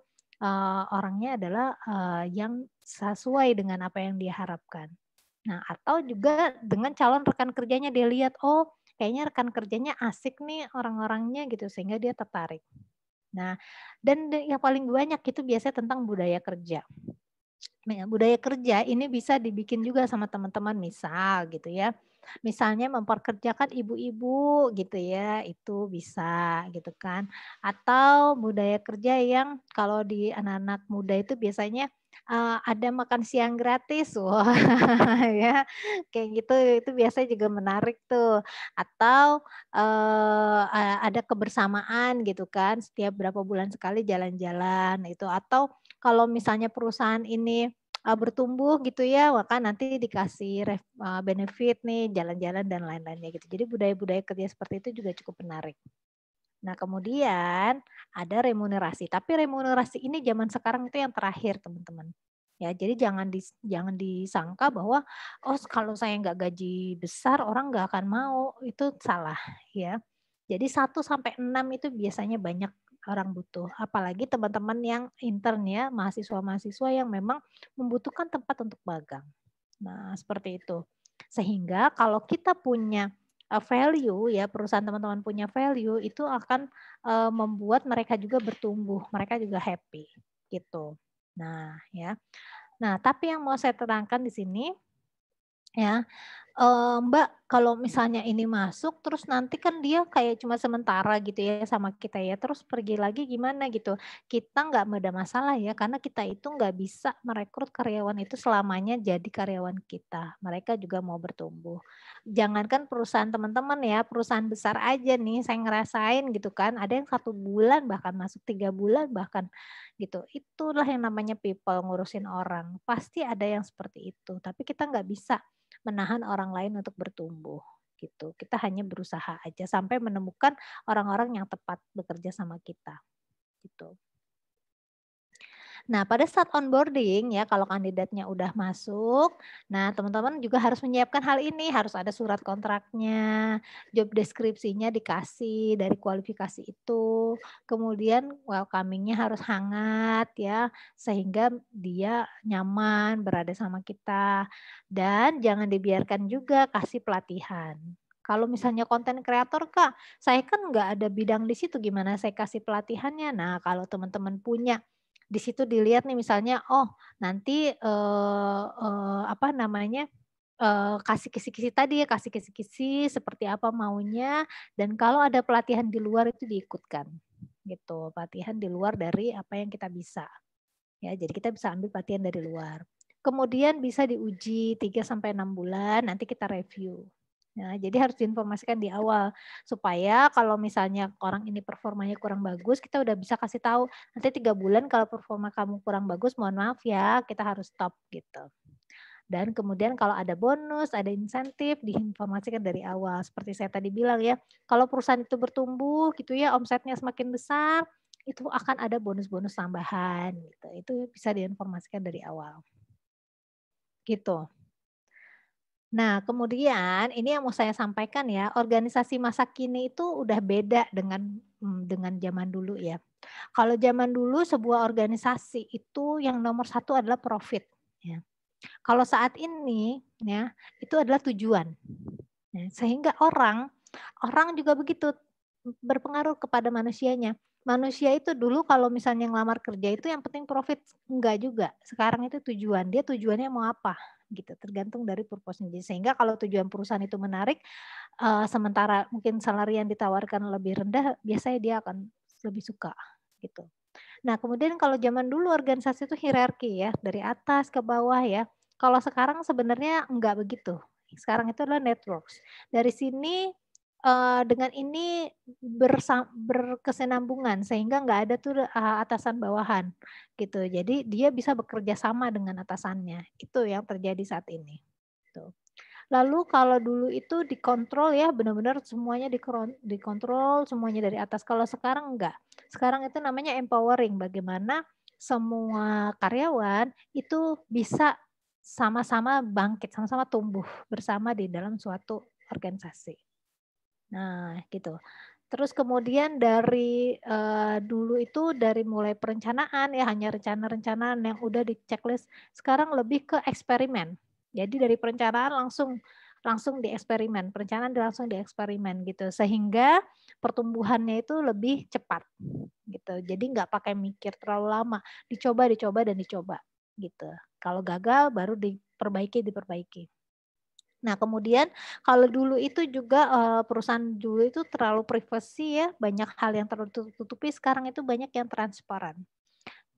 orangnya adalah, yang sesuai dengan apa yang dia harapkan. Nah, atau juga dengan calon rekan kerjanya dia lihat, oh kayaknya rekan kerjanya asik nih orang-orangnya gitu, sehingga dia tertarik. Nah, dan yang paling banyak itu biasanya tentang budaya kerja. Nah, budaya kerja ini bisa dibikin juga sama teman-teman, misal gitu ya. Misalnya memperkerjakan ibu-ibu gitu ya, itu bisa gitu kan. Atau budaya kerja yang kalau di anak-anak muda itu biasanya, ada makan siang gratis, wah ya, kayak gitu, itu biasanya juga menarik tuh. Atau, ada kebersamaan gitu kan, setiap berapa bulan sekali jalan-jalan itu. Atau kalau misalnya perusahaan ini bertumbuh gitu ya, maka nanti dikasih benefit nih, jalan-jalan dan lain-lainnya gitu. Jadi budaya-budaya kerja seperti itu juga cukup menarik. Nah, kemudian ada remunerasi, tapi remunerasi ini zaman sekarang itu yang terakhir, teman-teman. Ya, jadi jangan disangka bahwa, "Oh, kalau saya nggak gaji besar, orang nggak akan mau." Itu salah, ya. Jadi 1 sampai 6 itu biasanya banyak orang butuh, apalagi teman-teman yang intern ya, mahasiswa-mahasiswa yang memang membutuhkan tempat untuk magang. Nah, seperti itu. Sehingga kalau kita punya value ya, perusahaan teman-teman punya value, itu akan membuat mereka juga bertumbuh, mereka juga happy gitu. Nah, ya. Nah, tapi yang mau saya terangkan di sini ya, Mbak, kalau misalnya ini masuk terus nanti kan dia kayak cuma sementara gitu ya sama kita ya, terus pergi lagi gimana gitu. Kita nggak ada masalah ya, karena kita itu nggak bisa merekrut karyawan itu selamanya jadi karyawan kita. Mereka juga mau bertumbuh. Jangankan perusahaan teman-teman ya, perusahaan besar aja nih saya ngerasain gitu kan, ada yang 1 bulan bahkan masuk 3 bulan bahkan gitu. Itulah yang namanya people, ngurusin orang. Pasti ada yang seperti itu, tapi kita nggak bisa menahan orang lain untuk bertumbuh gitu. Kita hanya berusaha aja sampai menemukan orang-orang yang tepat bekerja sama kita gitu. Nah, pada saat onboarding ya kalau kandidatnya udah masuk, nah teman-teman juga harus menyiapkan hal ini, harus ada surat kontraknya, job deskripsinya dikasih dari kualifikasi itu, kemudian welcoming-nya harus hangat ya, sehingga dia nyaman berada sama kita, dan jangan dibiarkan juga kasih pelatihan. Kalau misalnya konten kreator Kak, saya kan nggak ada bidang di situ, gimana saya kasih pelatihannya? Nah, kalau teman-teman punya di situ dilihat nih misalnya, oh nanti, apa namanya, kasih kisi-kisi tadi ya, kasih kisi-kisi seperti apa maunya, dan kalau ada pelatihan di luar itu diikutkan, gitu. Pelatihan di luar dari apa yang kita bisa, ya. Jadi kita bisa ambil pelatihan dari luar. Kemudian bisa diuji 3 sampai 6 bulan, nanti kita review. Nah, jadi harus diinformasikan di awal supaya kalau misalnya orang ini performanya kurang bagus, kita udah bisa kasih tahu nanti 3 bulan kalau performa kamu kurang bagus, mohon maaf ya, kita harus stop gitu. Dan kemudian kalau ada bonus, ada insentif, diinformasikan dari awal. Seperti saya tadi bilang ya, kalau perusahaan itu bertumbuh gitu ya, omsetnya semakin besar, itu akan ada bonus-bonus tambahan gitu. Itu bisa diinformasikan dari awal. Gitu. Nah, kemudian ini yang mau saya sampaikan ya, organisasi masa kini itu udah beda dengan zaman dulu ya. Kalau zaman dulu sebuah organisasi itu yang nomor satu adalah profit, ya. Kalau saat ini ya, itu adalah tujuan. Ya, sehingga orang juga begitu berpengaruh kepada manusianya. Manusia itu dulu kalau misalnya ngelamar kerja itu yang penting profit, enggak juga. Sekarang itu tujuan, dia tujuannya mau apa gitu, tergantung dari purpose-nya. Sehingga kalau tujuan perusahaan itu menarik, sementara mungkin salary yang ditawarkan lebih rendah, biasanya dia akan lebih suka gitu. Nah, kemudian kalau zaman dulu organisasi itu hierarki ya, dari atas ke bawah ya. Kalau sekarang sebenarnya enggak begitu. Sekarang itu adalah networks. Dari sini dengan ini berkesinambungan sehingga nggak ada tuh atasan bawahan gitu. Jadi dia bisa bekerja sama dengan atasannya. Itu yang terjadi saat ini. Tuh. Lalu kalau dulu itu dikontrol ya, benar-benar semuanya dikontrol, semuanya dari atas. Kalau sekarang enggak. Sekarang itu namanya empowering, bagaimana semua karyawan itu bisa sama-sama bangkit, sama-sama tumbuh bersama di dalam suatu organisasi. Nah, gitu. Terus kemudian dari dulu itu dari mulai perencanaan ya hanya rencana-rencana yang udah di checklist, sekarang lebih ke eksperimen. Jadi dari perencanaan langsung dieksperimen, perencanaan langsung dieksperimen gitu. Sehingga pertumbuhannya itu lebih cepat gitu. Jadi nggak pakai mikir terlalu lama, dicoba, dicoba dan dicoba gitu. Kalau gagal baru diperbaiki. Nah, kemudian kalau dulu itu juga, perusahaan dulu itu terlalu privasi ya, banyak hal yang terlalu tutupi, sekarang itu banyak yang transparan.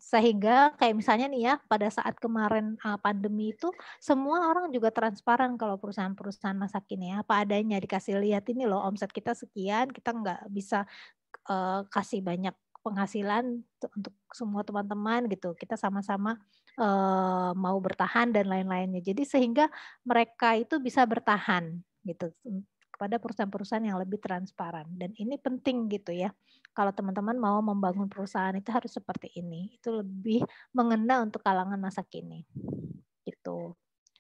Sehingga kayak misalnya nih ya, pada saat kemarin, pandemi itu, semua orang juga transparan kalau perusahaan-perusahaan masa kini ya, apa adanya, dikasih lihat, "Ini loh omset kita sekian, kita nggak bisa, kasih banyak penghasilan untuk semua teman-teman gitu. Kita sama-sama mau bertahan dan lain-lainnya. Jadi sehingga mereka itu bisa bertahan gitu kepada perusahaan-perusahaan yang lebih transparan. Dan ini penting gitu ya. Kalau teman-teman mau membangun perusahaan itu harus seperti ini. Itu lebih mengena untuk kalangan masa kini. Gitu.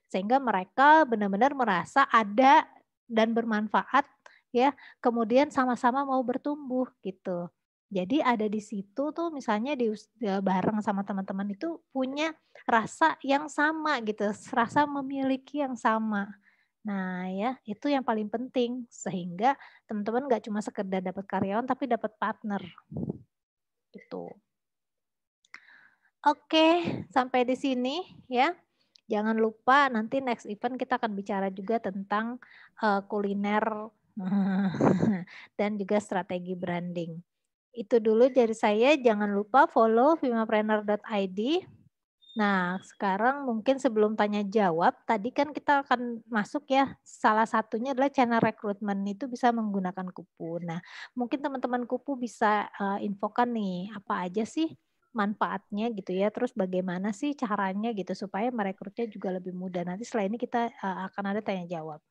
Sehingga mereka benar-benar merasa ada dan bermanfaat ya. Kemudian sama-sama mau bertumbuh gitu. Jadi ada di situ tuh misalnya bareng sama teman-teman itu punya rasa yang sama gitu, rasa memiliki yang sama. Nah ya, itu yang paling penting sehingga teman-teman nggak cuma sekedar dapat karyawan tapi dapat partner. Gitu. Oke, sampai di sini ya. Jangan lupa nanti next event kita akan bicara juga tentang kuliner dan juga strategi branding. Itu dulu dari saya, jangan lupa follow vimapreneur.id. Nah, sekarang mungkin sebelum tanya jawab, tadi kan kita akan masuk ya, salah satunya adalah channel rekrutmen itu bisa menggunakan Kupu. Nah, mungkin teman-teman Kupu bisa infokan nih, apa aja sih manfaatnya gitu ya, terus bagaimana sih caranya gitu supaya merekrutnya juga lebih mudah. Nanti setelah ini kita akan ada tanya jawab.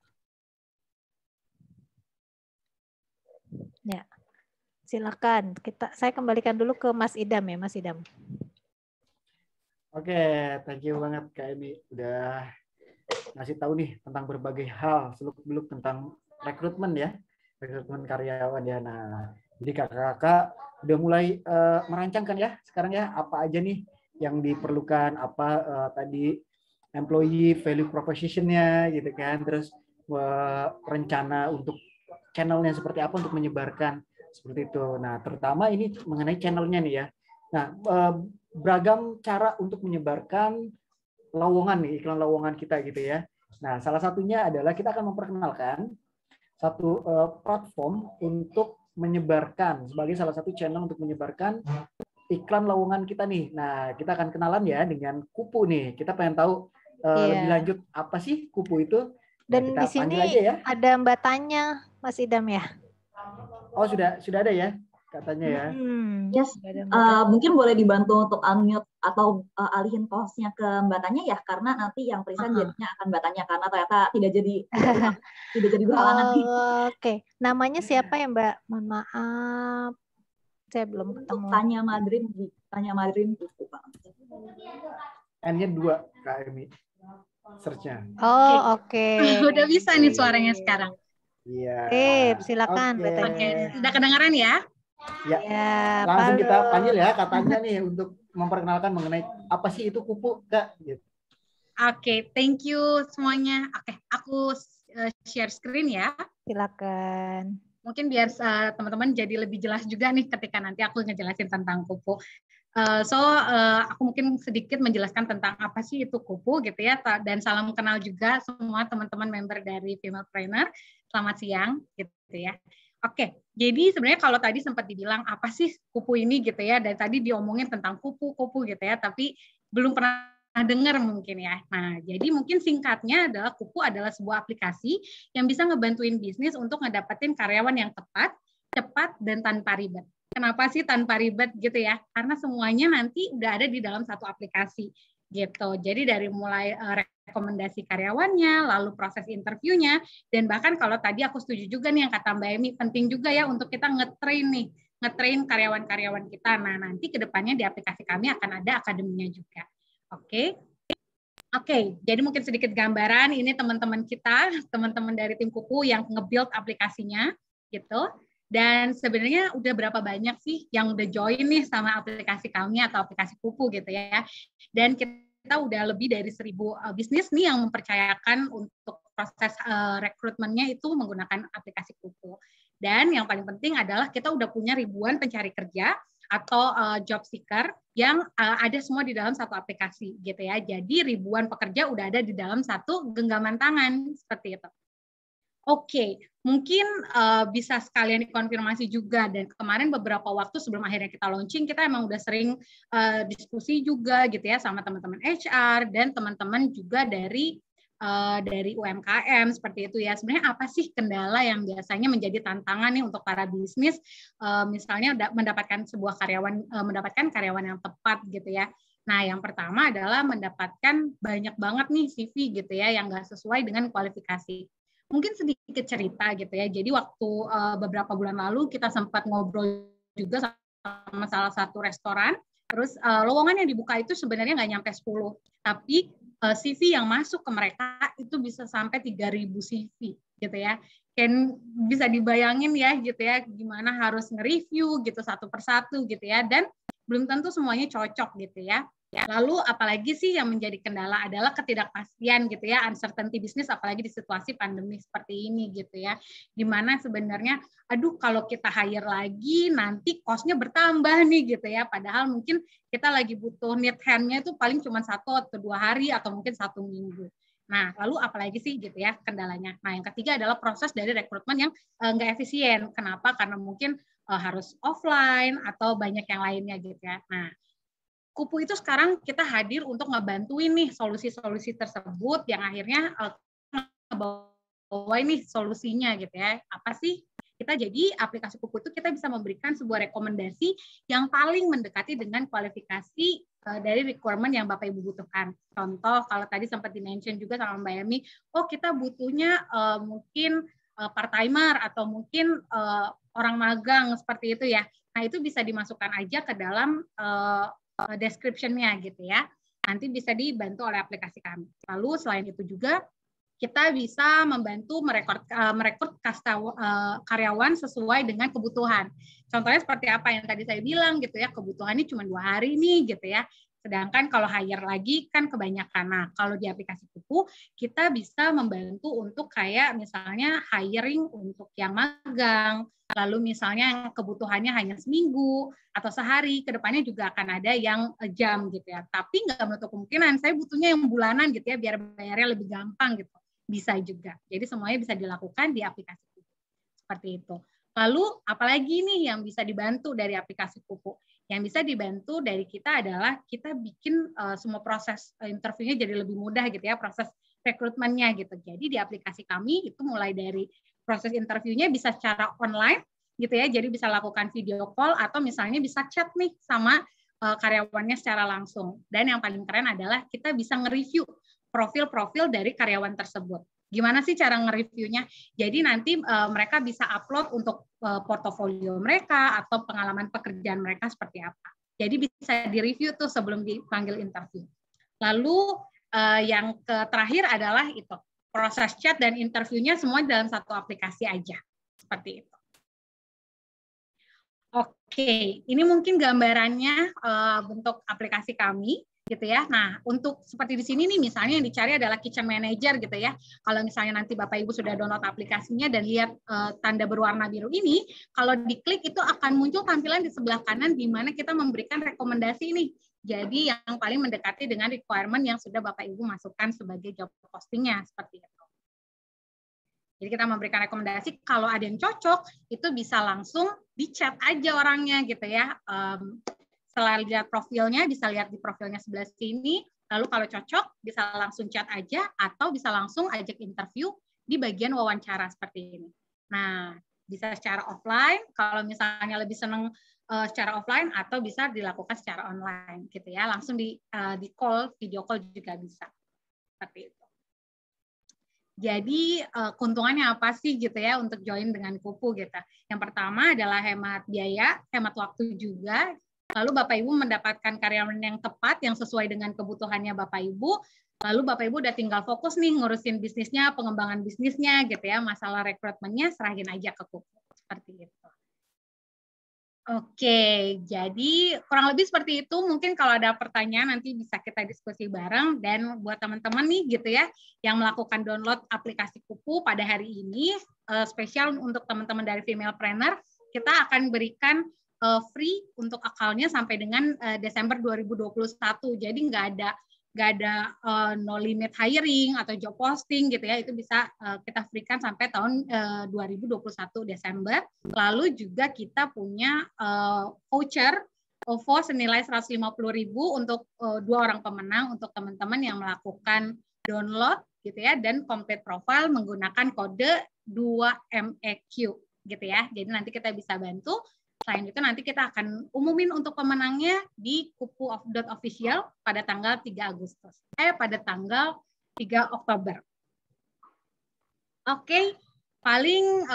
Ya, silakan. Saya kembalikan dulu ke Mas Idam ya, Mas Idam. Oke, thank you banget Kak Emi udah ngasih tahu nih tentang berbagai hal seluk-beluk tentang rekrutmen ya, rekrutmen karyawan ya. Nah, jadi kakak-kakak udah mulai merancangkan ya sekarang ya apa aja nih yang diperlukan, apa tadi employee value proposition-nya gitu kan, terus rencana untuk channelnya seperti apa untuk menyebarkan seperti itu. Nah, terutama ini mengenai channelnya nih ya. Nah, beragam cara untuk menyebarkan lowongan nih, iklan lowongan kita gitu ya. Nah, salah satunya adalah kita akan memperkenalkan satu platform untuk menyebarkan sebagai salah satu channel untuk menyebarkan iklan lowongan kita nih. Nah, kita akan kenalan ya dengan Kupu nih. Kita pengen tahu lebih lanjut apa sih Kupu itu. Dan nah, di sini aja ya. Ada Mbak Tanya, Mas Idam ya. Oh, sudah ada ya katanya ya. Yes, mungkin boleh dibantu untuk unmute atau alihin pause-nya ke Mbak Tanya ya, karena nanti yang present jadinya akan Mbak Tanya karena ternyata tidak jadi berhalangan. Oke, namanya siapa ya Mbak? Mohon maaf, saya belum ketemu. Tanya Madrin Kupu Pak. N-nya 2 Kak Emi. Search-nya. Oh, oke. Udah bisa nih suaranya sekarang. Iya. Silakan Mbak Tanya. Oke, sudah kedengaran ya? Ya, langsung kita panggil ya katanya nih untuk memperkenalkan mengenai apa sih itu Kupu, Kak. Gitu. Oke, thank you semuanya. Oke, aku share screen ya. Silakan. Mungkin biar teman-teman jadi lebih jelas juga nih ketika nanti aku ngejelasin tentang Kupu. Aku mungkin sedikit menjelaskan tentang apa sih itu Kupu gitu ya, dan salam kenal juga semua teman-teman member dari Vimapreneur. Selamat siang gitu ya. Oke, jadi sebenarnya kalau tadi sempat dibilang apa sih Kupu ini gitu ya, dan tadi diomongin tentang kupu gitu ya, tapi belum pernah dengar mungkin ya. Nah, jadi mungkin singkatnya adalah Kupu adalah sebuah aplikasi yang bisa ngebantuin bisnis untuk ngedapetin karyawan yang tepat, cepat, dan tanpa ribet. Kenapa sih tanpa ribet gitu ya? Karena semuanya nanti udah ada di dalam satu aplikasi gitu. Jadi dari mulai rekomendasi karyawannya, lalu proses interviewnya, dan bahkan kalau tadi aku setuju juga nih yang kata Mbak Emi, penting juga ya untuk kita nge-train karyawan-karyawan kita. Nah, nanti ke depannya di aplikasi kami akan ada akademinya juga. Oke, jadi mungkin sedikit gambaran, ini teman-teman kita, teman-teman dari tim Kupu yang nge-build aplikasinya gitu. Dan sebenarnya udah berapa banyak sih yang udah join nih sama aplikasi kami atau aplikasi Kupu gitu ya. Dan kita udah lebih dari 1.000 bisnis nih yang mempercayakan untuk proses rekrutmennya itu menggunakan aplikasi Kupu. Dan yang paling penting adalah kita udah punya ribuan pencari kerja atau job seeker yang ada semua di dalam satu aplikasi gitu ya. Jadi ribuan pekerja udah ada di dalam satu genggaman tangan seperti itu. Oke, mungkin bisa sekalian dikonfirmasi juga, dan kemarin beberapa waktu sebelum akhirnya kita launching, kita emang udah sering diskusi juga gitu ya sama teman-teman HR dan teman-teman juga dari dari UMKM seperti itu ya. Sebenarnya apa sih kendala yang biasanya menjadi tantangan nih untuk para bisnis, misalnya mendapatkan karyawan yang tepat gitu ya. Nah, yang pertama adalah mendapatkan banyak banget nih CV gitu ya yang nggak sesuai dengan kualifikasi. Mungkin sedikit cerita gitu ya. Jadi waktu beberapa bulan lalu kita sempat ngobrol juga sama salah satu restoran. Terus lowongan yang dibuka itu sebenarnya nggak nyampe 10, tapi CV yang masuk ke mereka itu bisa sampai 3.000 CV gitu ya. Kan bisa dibayangin ya gitu ya gimana harus nge-review gitu satu persatu gitu ya, dan belum tentu semuanya cocok gitu ya. Lalu apalagi sih yang menjadi kendala adalah ketidakpastian gitu ya, uncertainty bisnis apalagi di situasi pandemi seperti ini gitu ya. Dimana sebenarnya aduh kalau kita hire lagi nanti cost-nya bertambah nih gitu ya, padahal mungkin kita lagi butuh need hand-nya itu paling cuma 1 atau 2 hari atau mungkin 1 minggu. Nah, lalu apalagi sih gitu ya kendalanya. Nah, yang ketiga adalah proses dari rekrutmen yang nggak efisien. Kenapa? Karena mungkin harus offline atau banyak yang lainnya gitu ya. Nah, Kupu itu sekarang kita hadir untuk ngebantuin nih solusi-solusi tersebut yang akhirnya ngebawa ini solusinya gitu ya. Apa sih? Kita jadi aplikasi Kupu itu kita bisa memberikan sebuah rekomendasi yang paling mendekati dengan kualifikasi dari requirement yang Bapak Ibu butuhkan. Contoh kalau tadi sempat di-mention juga sama Mbak Emi, oh kita butuhnya mungkin part-timer atau mungkin orang magang seperti itu ya. Nah itu bisa dimasukkan aja ke dalam description-nya gitu ya. Nanti bisa dibantu oleh aplikasi kami. Lalu selain itu juga kita bisa membantu merekrut karyawan sesuai dengan kebutuhan. Contohnya seperti apa yang tadi saya bilang gitu ya, kebutuhannya cuma 2 hari nih gitu ya. Sedangkan kalau hire lagi kan kebanyakan. Nah, kalau di aplikasi Kupu, kita bisa membantu untuk kayak misalnya hiring untuk yang magang, lalu misalnya yang kebutuhannya hanya seminggu atau sehari, kedepannya juga akan ada yang jam gitu ya. Tapi nggak menutup kemungkinan, saya butuhnya yang bulanan gitu ya, biar bayarnya lebih gampang gitu. Bisa juga. Jadi semuanya bisa dilakukan di aplikasi Kupu. Seperti itu. Lalu apalagi nih yang bisa dibantu dari aplikasi Kupu? Yang bisa dibantu dari kita adalah kita bikin semua proses interviewnya jadi lebih mudah gitu ya, proses rekrutmennya gitu. Jadi di aplikasi kami itu mulai dari proses interviewnya bisa secara online gitu ya, jadi bisa lakukan video call atau misalnya bisa chat nih sama karyawannya secara langsung. Dan yang paling keren adalah kita bisa nge-review profil-profil dari karyawan tersebut. Gimana sih cara nge-reviewnya? Jadi nanti mereka bisa upload untuk portofolio mereka atau pengalaman pekerjaan mereka seperti apa. Jadi bisa di-review tuh sebelum dipanggil interview. Lalu yang terakhir adalah itu, proses chat dan interviewnya semua dalam satu aplikasi aja. Seperti itu. Oke, ini mungkin gambarannya bentuk aplikasi kami. Gitu ya. Nah, untuk seperti di sini nih misalnya yang dicari adalah kitchen manager gitu ya. Kalau misalnya nanti Bapak Ibu sudah download aplikasinya dan lihat tanda berwarna biru ini, kalau diklik itu akan muncul tampilan di sebelah kanan di mana kita memberikan rekomendasi nih. Jadi yang paling mendekati dengan requirement yang sudah Bapak Ibu masukkan sebagai job postingnya seperti itu. Jadi kita memberikan rekomendasi kalau ada yang cocok itu bisa langsung di chat aja orangnya gitu ya. Setelah lihat profilnya, bisa lihat di profilnya sebelah sini, lalu kalau cocok bisa langsung chat aja atau bisa langsung ajak interview di bagian wawancara seperti ini. Nah, bisa secara offline, kalau misalnya lebih senang secara offline atau bisa dilakukan secara online gitu ya, langsung di call, video call juga bisa. Seperti itu. Jadi keuntungannya apa sih gitu ya untuk join dengan Kupu gitu. Yang pertama adalah hemat biaya, hemat waktu juga. Lalu Bapak Ibu mendapatkan karyawan yang tepat, yang sesuai dengan kebutuhannya Bapak Ibu. Lalu Bapak Ibu udah tinggal fokus nih ngurusin bisnisnya, pengembangan bisnisnya gitu ya. Masalah rekrutmennya serahin aja ke Kupu. Seperti itu. Oke, jadi kurang lebih seperti itu. Mungkin kalau ada pertanyaan nanti bisa kita diskusi bareng. Dan buat teman-teman nih gitu ya, yang melakukan download aplikasi Kupu pada hari ini, spesial untuk teman-teman dari Femalepreneur, kita akan berikan free untuk akalnya sampai dengan Desember 2021. Jadi nggak ada no limit hiring atau job posting gitu ya. Itu bisa kita free-kan sampai tahun 2021 Desember. Lalu juga kita punya voucher OVO senilai 150.000 untuk 2 orang pemenang untuk teman-teman yang melakukan download gitu ya, dan complete profile menggunakan kode 2MEQ gitu ya. Jadi nanti kita bisa bantu. Selain itu nanti kita akan umumin untuk pemenangnya di kupu.official pada tanggal 3 Agustus. Pada tanggal 3 Oktober. Oke, paling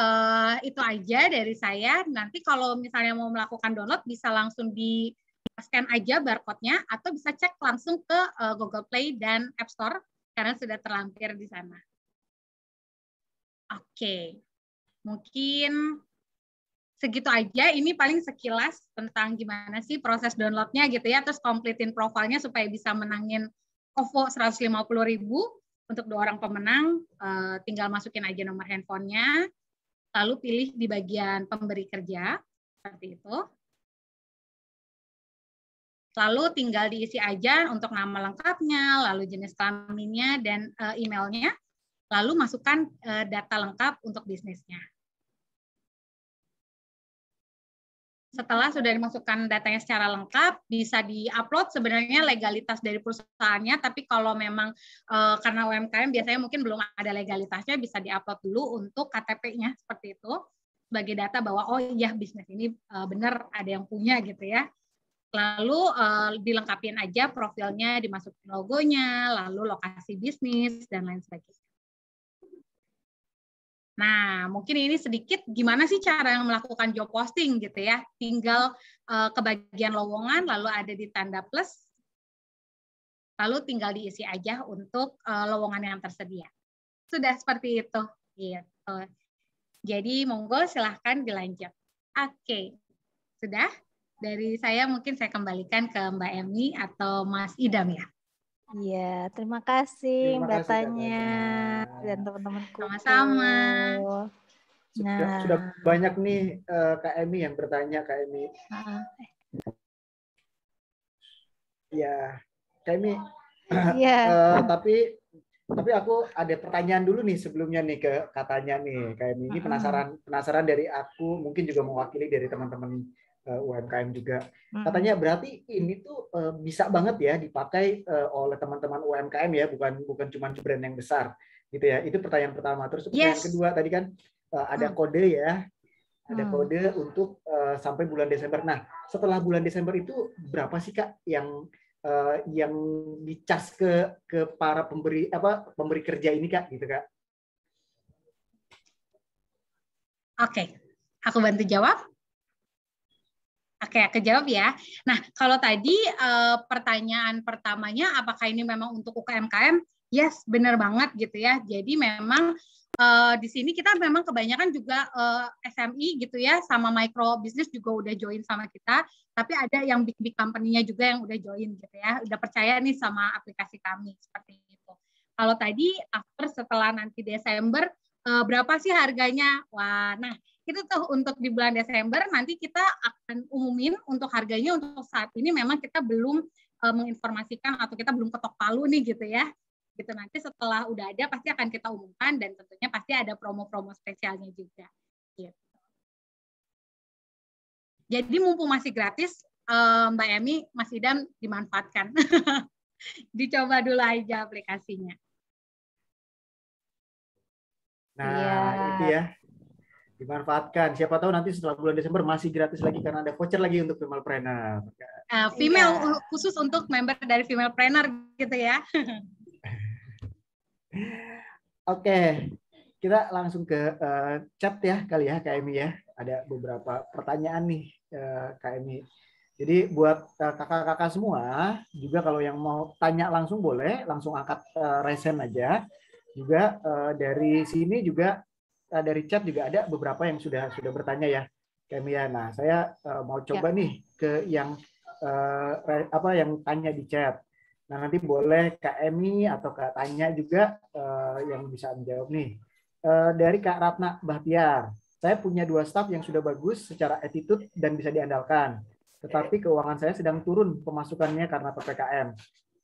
itu aja dari saya. Nanti kalau misalnya mau melakukan download bisa langsung di scan aja barcode-nya atau bisa cek langsung ke Google Play dan App Store karena sudah terlampir di sana. Oke, mungkin segitu aja. Ini paling sekilas tentang gimana sih proses downloadnya gitu ya, terus completein profilnya supaya bisa menangin OVO 150.000 untuk 2 orang pemenang. Tinggal masukin aja nomor handphonenya, lalu pilih di bagian pemberi kerja seperti itu. Lalu tinggal diisi aja untuk nama lengkapnya, lalu jenis kelaminnya dan emailnya, lalu masukkan data lengkap untuk bisnisnya. Setelah sudah dimasukkan datanya secara lengkap, bisa di-upload sebenarnya legalitas dari perusahaannya, tapi kalau memang karena UMKM biasanya mungkin belum ada legalitasnya, bisa di-upload dulu untuk KTP-nya seperti itu, sebagai data bahwa oh iya bisnis ini benar ada yang punya gitu ya. Lalu dilengkapin aja profilnya, dimasukin logonya, lalu lokasi bisnis, dan lain sebagainya. Nah, mungkin ini sedikit gimana sih cara melakukan job posting gitu ya. Tinggal ke bagian lowongan, lalu ada di tanda plus, lalu tinggal diisi aja untuk lowongan yang tersedia. Sudah seperti itu. Gitu. Jadi monggo silahkan dilanjut. Oke, sudah. Dari saya mungkin saya kembalikan ke Mbak Emi atau Mas Idam ya. Iya, terima kasih Mbak Tanya dan teman-temanku. Sama-sama. Sudah banyak nih Kak Emi yang bertanya, Kak Emi. Ya, Kak Emi. Tapi aku ada pertanyaan dulu nih sebelumnya nih ke katanya nih Kak Emi. Ini penasaran dari aku, mungkin juga mewakili dari teman-teman UMKM juga. Katanya berarti ini tuh bisa banget ya dipakai oleh teman-teman UMKM ya, bukan cuma brand yang besar gitu ya. Itu pertanyaan pertama. Terus pertanyaan kedua tadi kan ada kode ya. Ada kode untuk sampai bulan Desember. Nah, setelah bulan Desember itu berapa sih Kak yang dicas ke para pemberi kerja ini Kak gitu Kak? Oke, aku bantu jawab. Oke, aku jawab ya. Nah, kalau tadi pertanyaan pertamanya, apakah ini memang untuk UMKM? Yes, benar banget gitu ya. Jadi memang di sini kita memang kebanyakan juga SME gitu ya, sama micro business juga udah join sama kita. Tapi ada yang big company-nya juga yang udah join gitu ya, udah percaya nih sama aplikasi kami seperti itu. Kalau tadi setelah nanti Desember, berapa sih harganya? Wah, nah itu tuh untuk di bulan Desember nanti kita akan umumin untuk harganya. Untuk saat ini memang kita belum menginformasikan atau kita belum ketok palu nih gitu ya. Gitu nanti setelah udah ada pasti akan kita umumkan dan tentunya pasti ada promo-promo spesialnya juga. Gitu. Jadi mumpung masih gratis, Mbak Emi, Mas Idam dimanfaatkan. Dicoba dulu aja aplikasinya. Nah, itu ya. Dimanfaatkan. Siapa tahu nanti setelah bulan Desember masih gratis lagi karena ada voucher lagi untuk Femalpreneur. Female khusus untuk member dari Femalpreneur gitu ya. Oke, kita langsung ke chat ya kali ya Kak Emi ya. Ada beberapa pertanyaan nih Kak Emi. Jadi buat kakak-kakak semua juga kalau yang mau tanya langsung boleh, langsung angkat raise hand aja. Juga dari sini juga dari chat juga ada beberapa yang sudah bertanya ya, Kemia. Nah, saya mau coba nih ke yang yang tanya di chat. Nah, nanti boleh Kak Emi atau Kak Tanya juga yang bisa menjawab nih. Dari Kak Ratna Bahtiar, saya punya 2 staf yang sudah bagus secara attitude dan bisa diandalkan. Tetapi keuangan saya sedang turun pemasukannya karena PPKM.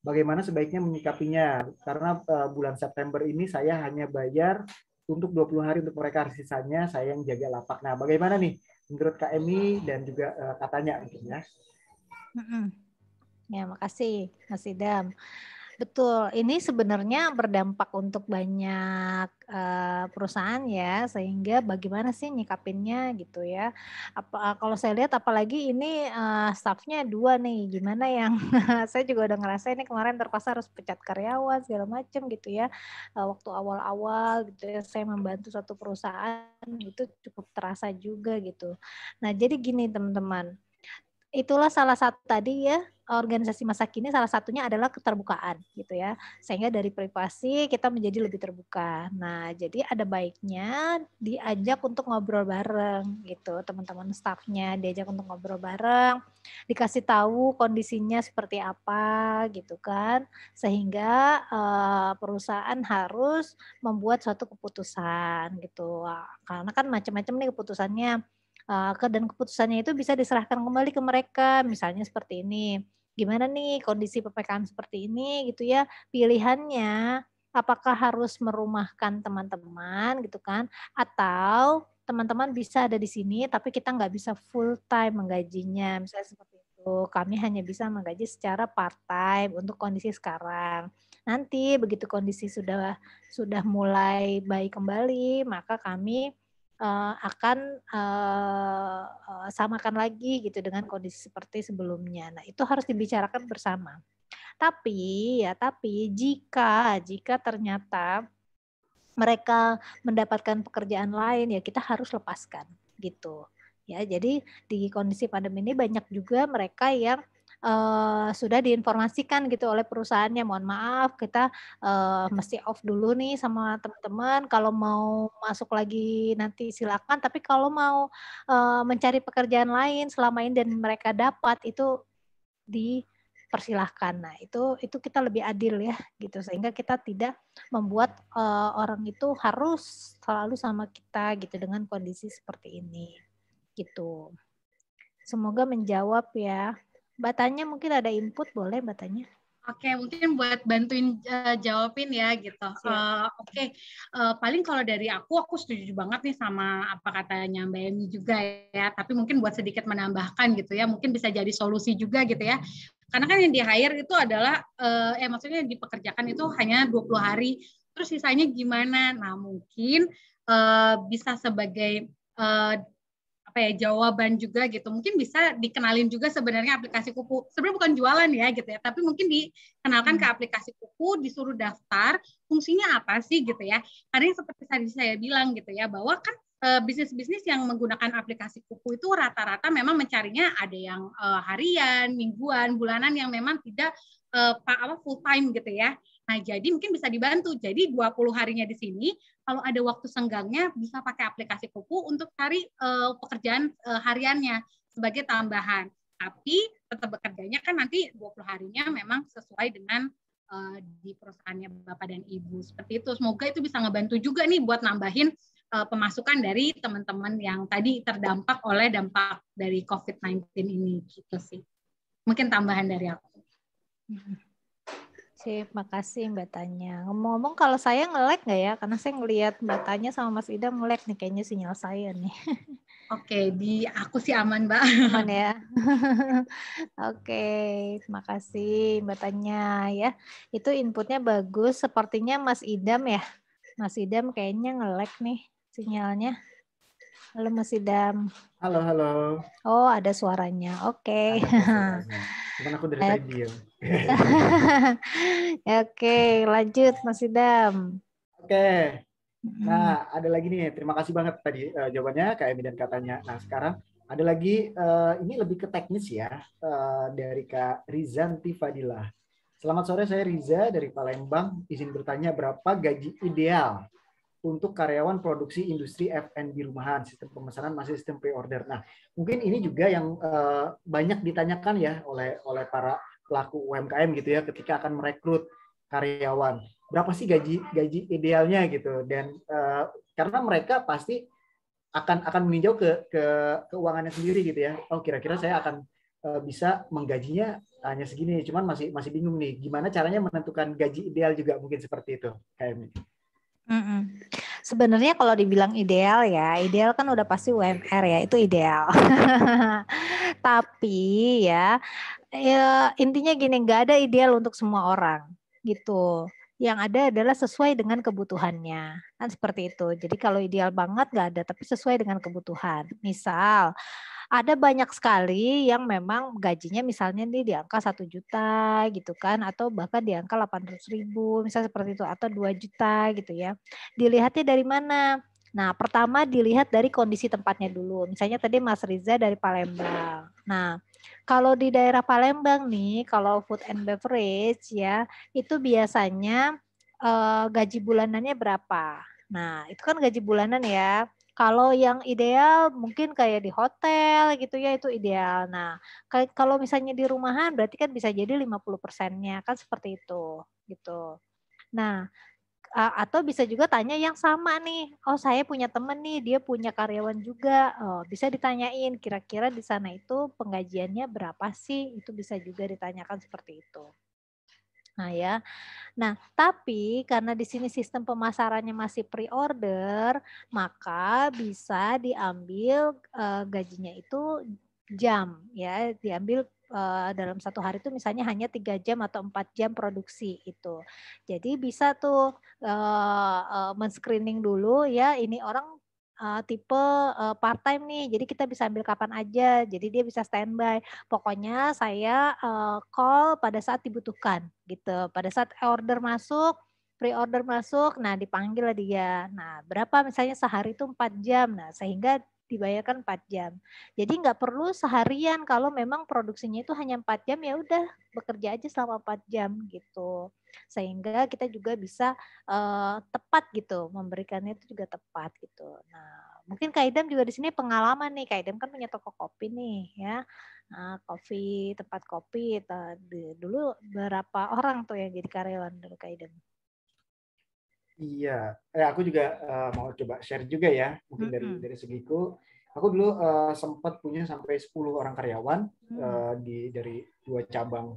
Bagaimana sebaiknya menyikapinya? Karena bulan September ini saya hanya bayar untuk 20 hari untuk mereka, sisanya saya yang jaga lapak. Nah, bagaimana nih menurut Kak Emi dan juga katanya mungkin ya? Ya, makasih Mas Idam. Betul, ini sebenarnya berdampak untuk banyak perusahaan ya, sehingga bagaimana sih nyikapinnya gitu ya. Kalau saya lihat apalagi ini stafnya 2 nih, gimana yang saya juga udah ngerasain nih kemarin terpaksa harus pecat karyawan segala macam gitu ya. Waktu awal-awal gitu ya saya membantu suatu perusahaan itu cukup terasa juga gitu. Nah, jadi gini teman-teman, itulah salah satu tadi ya, organisasi masa kini salah satunya adalah keterbukaan gitu ya. Sehingga dari privasi kita menjadi lebih terbuka. Nah, jadi ada baiknya diajak untuk ngobrol bareng gitu, teman-teman stafnya diajak untuk ngobrol bareng, dikasih tahu kondisinya seperti apa gitu kan. Sehingga perusahaan harus membuat suatu keputusan gitu. Karena kan macam-macam nih keputusannya. Dan keputusannya itu bisa diserahkan kembali ke mereka, misalnya seperti ini, gimana nih kondisi PPKM seperti ini gitu ya, pilihannya apakah harus merumahkan teman-teman gitu kan, atau teman-teman bisa ada di sini tapi kita nggak bisa full time menggajinya, misalnya seperti itu. Kami hanya bisa menggaji secara part time untuk kondisi sekarang. Nanti begitu kondisi sudah mulai baik kembali, maka kami akan samakan lagi gitu dengan kondisi seperti sebelumnya. Nah, itu harus dibicarakan bersama. Tapi jika ternyata mereka mendapatkan pekerjaan lain ya kita harus lepaskan gitu. Ya, jadi di kondisi pandemi ini banyak juga mereka yang sudah diinformasikan gitu oleh perusahaannya, mohon maaf kita mesti off dulu nih sama teman-teman, kalau mau masuk lagi nanti silakan, tapi kalau mau mencari pekerjaan lain selama ini dan mereka dapat itu dipersilahkan. Nah, itu kita lebih adil ya gitu, sehingga kita tidak membuat orang itu harus selalu sama kita gitu dengan kondisi seperti ini gitu. Semoga menjawab ya. Mbak Tanya mungkin ada input, boleh Mbak Tanya? Oke, mungkin buat bantuin jawabin ya gitu. Oke. Paling kalau dari aku setuju banget nih sama apa katanya Mbak Emi juga ya. Tapi mungkin buat sedikit menambahkan gitu ya, mungkin bisa jadi solusi juga gitu ya. Karena kan yang di hire itu adalah, maksudnya dipekerjakan itu hanya 20 hari. Terus sisanya gimana? Nah mungkin bisa sebagai jawaban juga gitu. Mungkin bisa dikenalin juga sebenarnya aplikasi Kupu. Sebenarnya bukan jualan ya gitu ya, tapi mungkin dikenalkan ke aplikasi Kupu, disuruh daftar, fungsinya apa sih gitu ya. Karena seperti tadi saya bilang gitu ya, bahwa kan bisnis-bisnis yang menggunakan aplikasi Kupu itu rata-rata memang mencarinya ada yang harian, mingguan, bulanan yang memang tidak full time gitu ya. Nah, jadi mungkin bisa dibantu. Jadi 20 harinya di sini, kalau ada waktu senggangnya bisa pakai aplikasi Kupu untuk cari pekerjaan hariannya sebagai tambahan. Tapi tetap bekerjanya kan nanti 20 harinya memang sesuai dengan di perusahaannya Bapak dan Ibu. Seperti itu. Semoga itu bisa ngebantu juga nih buat nambahin pemasukan dari teman-teman yang tadi terdampak oleh dampak dari COVID-19 ini. Gitu sih. Mungkin tambahan dari aku. Sip, makasih Mbak Tanya. Ngomong-ngomong kalau saya nge-lag nggak ya? Karena saya ngelihat Mbak Tanya sama Mas Idam nge-lag nih, kayaknya sinyal saya nih. Oke, di aku sih aman Mbak. Aman ya? Oke, terima kasih Mbak Tanya ya. Itu inputnya bagus, sepertinya Mas Idam ya. Mas Idam kayaknya nge-lag nih sinyalnya. Halo Mas Idam. Halo, halo. Oh, ada suaranya. Oke. Cuman aku dari tadi diam. Oke, lanjut Mas Idam. Oke. Nah, ada lagi nih. Terima kasih banget tadi jawabannya Kak Emi dan katanya. Nah, sekarang ada lagi ini lebih ke teknis ya dari Kak Rizanti Fadilah. Selamat sore, saya Riza dari Palembang. Izin bertanya berapa gaji ideal untuk karyawan produksi industri F&B rumahan, sistem pemesanan masih sistem pre-order. Nah, mungkin ini juga yang banyak ditanyakan ya oleh para pelaku UMKM gitu ya ketika akan merekrut karyawan. Berapa sih gaji idealnya gitu? Dan karena mereka pasti akan meninjau ke keuangannya sendiri gitu ya. Oh, kira-kira saya akan bisa menggajinya hanya segini. Cuman masih bingung nih gimana caranya menentukan gaji ideal juga, mungkin seperti itu kayak. Sebenarnya kalau dibilang ideal ya, ideal kan udah pasti UMR ya, itu ideal. Tapi ya intinya gini, nggak ada ideal untuk semua orang gitu. Yang ada adalah sesuai dengan kebutuhannya. Kan seperti itu. Jadi kalau ideal banget nggak ada, tapi sesuai dengan kebutuhan. Misal, ada banyak sekali yang memang gajinya misalnya nih di angka 1 juta gitu kan, atau bahkan di angka 800.000, misal seperti itu, atau 2 juta gitu ya. Dilihatnya dari mana? Nah, pertama dilihat dari kondisi tempatnya dulu. Misalnya tadi Mas Riza dari Palembang. Nah, kalau di daerah Palembang nih, kalau food and beverage ya, itu biasanya gaji bulanannya berapa? Nah, itu kan gaji bulanan ya. Kalau yang ideal mungkin kayak di hotel gitu ya, itu ideal. Nah, kalau misalnya di rumahan berarti kan bisa jadi 50%-nya, kan seperti itu, gitu. Nah, atau bisa juga tanya yang sama nih, oh saya punya temen nih, dia punya karyawan juga, oh, bisa ditanyain kira-kira di sana itu penggajiannya berapa sih, itu bisa juga ditanyakan seperti itu. Nah ya, nah tapi karena di sini sistem pemasarannya masih pre-order, maka bisa diambil gajinya itu jam ya, diambil dalam 1 hari itu misalnya hanya 3 jam atau 4 jam produksi itu. Jadi bisa tuh men-screening dulu ya, ini orang tipe part-time nih, jadi kita bisa ambil kapan aja, jadi dia bisa standby. Pokoknya saya call pada saat dibutuhkan gitu, pada saat order masuk, pre-order masuk, nah dipanggil lah dia. Nah berapa misalnya sehari itu 4 jam, nah sehingga dibayarkan 4 jam. Jadi nggak perlu seharian, kalau memang produksinya itu hanya 4 jam ya udah bekerja aja selama 4 jam gitu. Sehingga kita juga bisa tepat gitu, memberikannya itu juga tepat gitu. Nah, mungkin Kak Idam juga di sini pengalaman nih, Kak Idam kan punya toko kopi nih ya. Nah, tempat kopi, dulu berapa orang tuh yang jadi karyawan dulu Kak Idam? Iya, aku juga mau coba share juga ya, mungkin dari segiku. Aku dulu sempat punya sampai 10 orang karyawan dari 2 cabang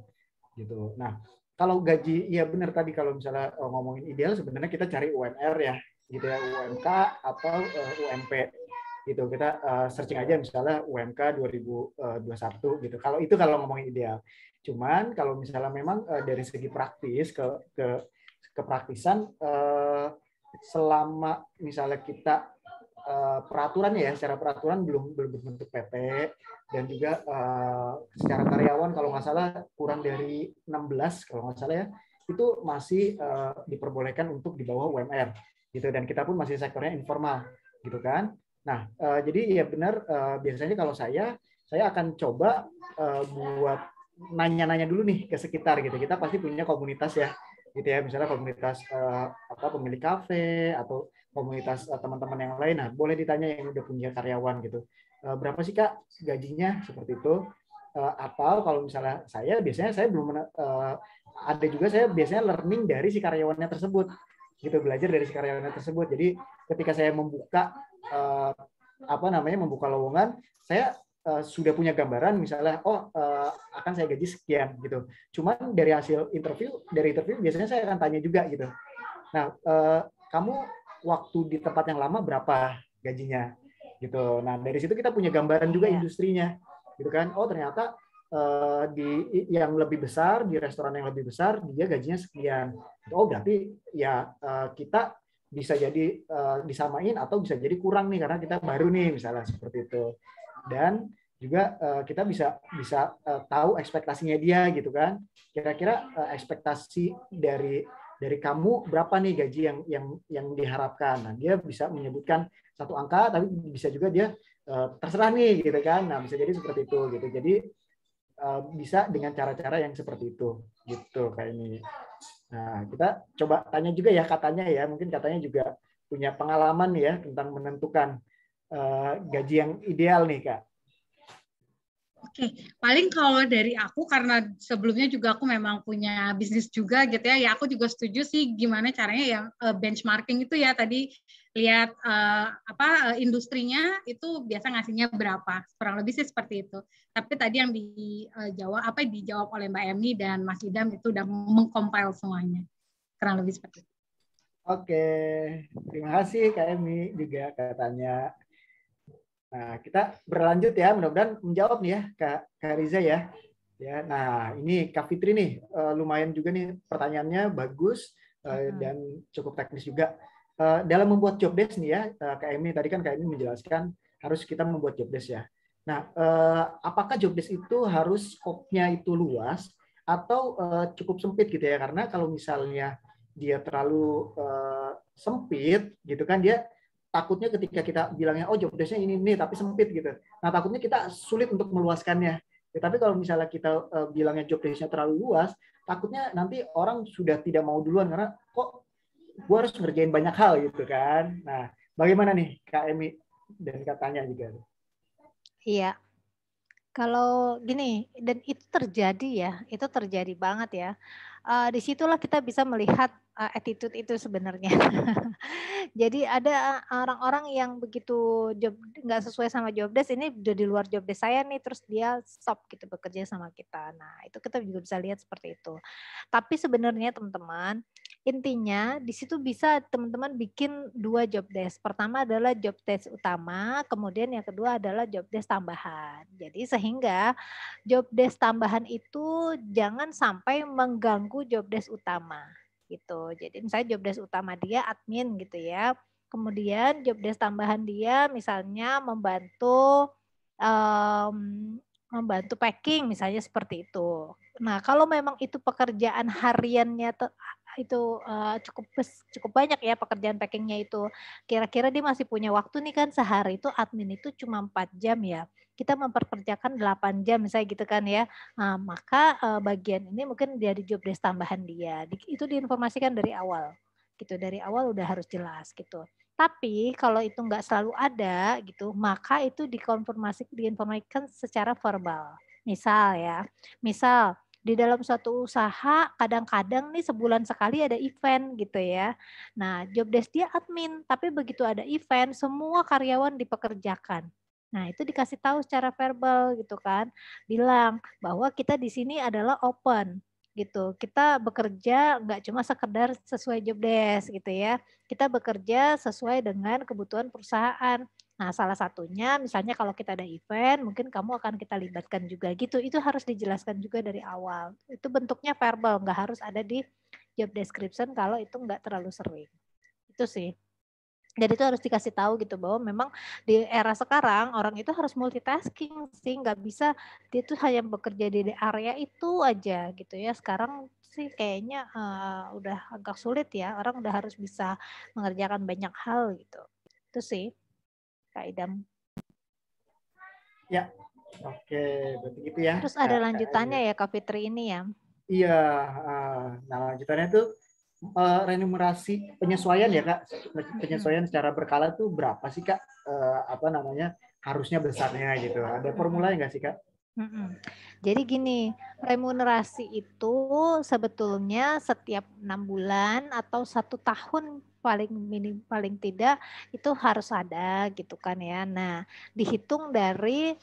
gitu. Nah, kalau gaji, ya benar tadi kalau misalnya ngomongin ideal, sebenarnya kita cari UMR ya, gitu ya, UMK atau UMP gitu. Kita searching aja misalnya UMK 2021 gitu. Kalau ngomongin ideal. Cuman kalau misalnya memang dari segi praktis kepraktisan selama misalnya kita peraturannya ya, secara peraturan belum berbentuk PT, dan juga secara karyawan kalau nggak salah kurang dari 16 kalau nggak salah ya, itu masih diperbolehkan untuk di bawah UMR gitu, dan kita pun masih sektornya informal gitu kan. Nah, jadi ya benar, biasanya kalau saya akan coba buat nanya-nanya dulu nih ke sekitar gitu. Kita pasti punya komunitas ya, gitu ya, misalnya komunitas pemilik kafe atau komunitas teman-teman yang lain. Nah, boleh ditanya yang udah punya karyawan gitu, berapa sih Kak gajinya, seperti itu. Atau kalau misalnya biasanya saya belum ada juga, saya biasanya learning dari si karyawannya tersebut gitu, belajar dari si karyawannya tersebut. Jadi ketika saya membuka membuka lowongan, saya sudah punya gambaran misalnya, akan saya gaji sekian gitu. Cuman dari hasil interview biasanya saya akan tanya juga gitu. Nah, kamu waktu di tempat yang lama berapa gajinya gitu. Nah, dari situ kita punya gambaran juga industrinya gitu kan. Oh, ternyata di yang lebih besar, di restoran yang lebih besar dia gajinya sekian. Oh, berarti ya kita bisa jadi disamain atau bisa jadi kurang nih karena kita baru nih misalnya, seperti itu. Dan juga kita bisa tahu ekspektasinya dia gitu kan. Kira-kira ekspektasi dari kamu berapa nih gaji yang diharapkan. Nah, dia bisa menyebutkan satu angka, tapi bisa juga dia terserah nih gitu kan. Nah, bisa jadi seperti itu gitu. Jadi bisa dengan cara-cara yang seperti itu gitu kayak ini. Nah, kita coba tanya juga ya katanya ya, mungkin katanya juga punya pengalaman ya tentang menentukan gaji yang ideal nih Kak. Oke, paling kalau dari aku, karena sebelumnya juga aku memang punya bisnis juga gitu ya, ya aku juga setuju sih gimana caranya yang benchmarking itu ya, tadi lihat industrinya itu biasa ngasihnya berapa, kurang lebih sih seperti itu. Tapi tadi yang dijawab oleh Mbak Emmy dan Mas Idam itu udah mengcompile semuanya, kurang lebih seperti itu. Oke, terima kasih Kak Emmy juga katanya. Nah, kita berlanjut ya, mudah-mudahan menjawab nih ya Kak Riza ya. Ya, nah ini Kak Fitri nih lumayan juga nih pertanyaannya bagus dan cukup teknis juga. Dalam membuat job desk nih ya, Kak Emi tadi kan Kak Emi menjelaskan harus kita membuat job desk ya. Nah, apakah job desk itu harus scope-nya itu luas atau cukup sempit gitu ya? Karena kalau misalnya dia terlalu sempit gitu kan, dia takutnya ketika kita bilangnya oh job desk-nya ini tapi sempit gitu. Nah, takutnya kita sulit untuk meluaskannya. Ya, tapi kalau misalnya kita bilangnya job desk-nya terlalu luas, takutnya nanti orang sudah tidak mau duluan karena kok gue harus ngerjain banyak hal gitu kan. Nah, bagaimana nih Kak Emi dan katanya juga? Iya, kalau gini, dan itu terjadi ya, itu terjadi banget ya. Disitulah kita bisa melihat attitude itu sebenarnya. Jadi ada orang-orang yang begitu job nggak sesuai sama job desk, ini udah di luar job desk saya nih, terus dia stop gitu bekerja sama kita. Nah, itu kita juga bisa lihat seperti itu. Tapi sebenarnya teman-teman, intinya di situ bisa teman-teman bikin 2 job desk. Pertama adalah job desk utama, kemudian yang kedua adalah job desk tambahan. Jadi sehingga job desk tambahan itu jangan sampai mengganggu job desk utama gitu. Jadi misalnya job desk utama dia admin gitu ya. Kemudian job desk tambahan dia misalnya membantu packing misalnya seperti itu. Nah, kalau memang itu pekerjaan hariannya itu cukup banyak ya pekerjaan packingnya itu. Kira-kira dia masih punya waktu nih kan sehari itu admin itu cuma 4 jam ya. Kita memperkerjakan 8 jam misalnya gitu kan ya. Nah, maka bagian ini mungkin dari job desk tambahan dia. Itu diinformasikan dari awal. Gitu, dari awal udah harus jelas gitu. Tapi kalau itu nggak selalu ada gitu, maka itu diinformasikan secara verbal. Misal di dalam suatu usaha kadang-kadang nih sebulan sekali ada event gitu ya. Nah, job desk dia admin, tapi begitu ada event semua karyawan dipekerjakan. Nah, itu dikasih tahu secara verbal gitu kan. Bilang bahwa kita di sini adalah open gitu. Kita bekerja nggak cuma sekedar sesuai job desk gitu ya. Kita bekerja sesuai dengan kebutuhan perusahaan. Nah, salah satunya misalnya kalau kita ada event, mungkin kamu akan kita libatkan juga gitu. Itu harus dijelaskan juga dari awal. Itu bentuknya verbal, nggak harus ada di job description kalau itu nggak terlalu sering. Itu sih. Dan itu harus dikasih tahu gitu bahwa memang di era sekarang orang itu harus multitasking sih, nggak bisa dia tuh hanya bekerja di area itu aja gitu ya. Sekarang sih kayaknya udah agak sulit ya, orang udah harus bisa mengerjakan banyak hal gitu. Itu sih Kak Idam. Ya, oke, berarti gitu ya. Terus ada lanjutannya ya Kak Fitri ini ya. Iya, nah lanjutannya tuh remunerasi penyesuaian ya Kak, penyesuaian secara berkala tuh berapa sih Kak? Apa namanya harusnya besarnya gitu. Ada formulanya nggak sih Kak? Jadi gini, remunerasi itu sebetulnya setiap 6 bulan atau 1 tahun paling tidak itu harus ada gitu kan ya. Nah, dihitung dari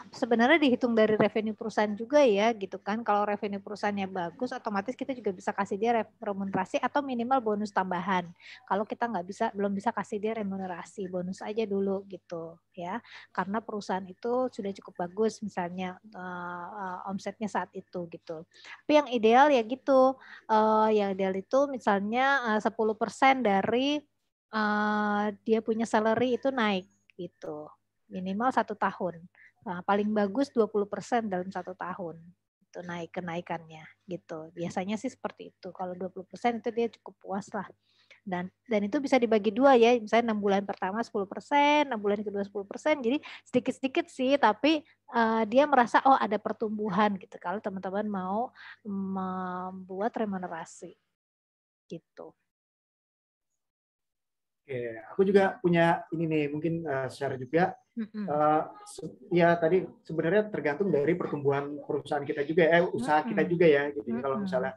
sebenarnya dihitung dari revenue perusahaan juga ya gitu kan. Kalau revenue perusahaannya bagus, otomatis kita juga bisa kasih dia remunerasi atau minimal bonus tambahan. Kalau kita belum bisa kasih dia remunerasi, bonus aja dulu gitu ya. Karena perusahaan itu sudah cukup bagus misalnya omsetnya saat itu gitu. Tapi yang ideal ya gitu, yang ideal itu misalnya 10% dari dia punya salary itu naik gitu. Minimal 1 tahun. Nah, paling bagus 20% dalam 1 tahun. Itu kenaikannya gitu. Biasanya sih seperti itu. Kalau 20% itu dia cukup puas lah. Dan itu bisa dibagi 2 ya, misalnya 6 bulan pertama 10%, 6 bulan kedua 10%, jadi sedikit-sedikit sih, tapi dia merasa oh ada pertumbuhan gitu kalau teman-teman mau membuat remunerasi gitu. Oke, aku juga punya ini nih, mungkin share juga. Ya tadi sebenarnya tergantung dari pertumbuhan perusahaan kita juga ya, usaha kita juga ya. Gitu. Kalau misalnya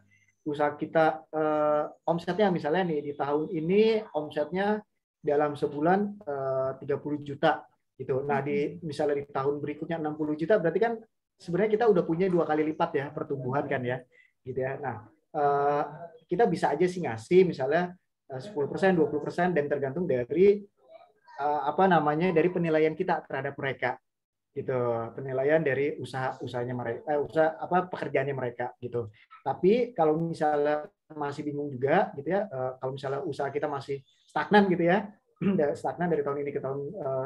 usaha kita omsetnya misalnya nih di tahun ini omsetnya dalam sebulan 30 juta gitu. Nah misalnya di tahun berikutnya 60 juta berarti kan sebenarnya kita udah punya 2 kali lipat ya pertumbuhan kan ya. Gitu ya. Nah kita bisa aja sih ngasih misalnya 10%, 20% dan tergantung dari apa namanya dari penilaian kita terhadap mereka gitu, penilaian dari usahanya mereka, pekerjaannya mereka gitu. Tapi kalau misalnya masih bingung juga gitu ya, kalau misalnya usaha kita masih stagnan gitu ya, stagnan dari tahun ini ke tahun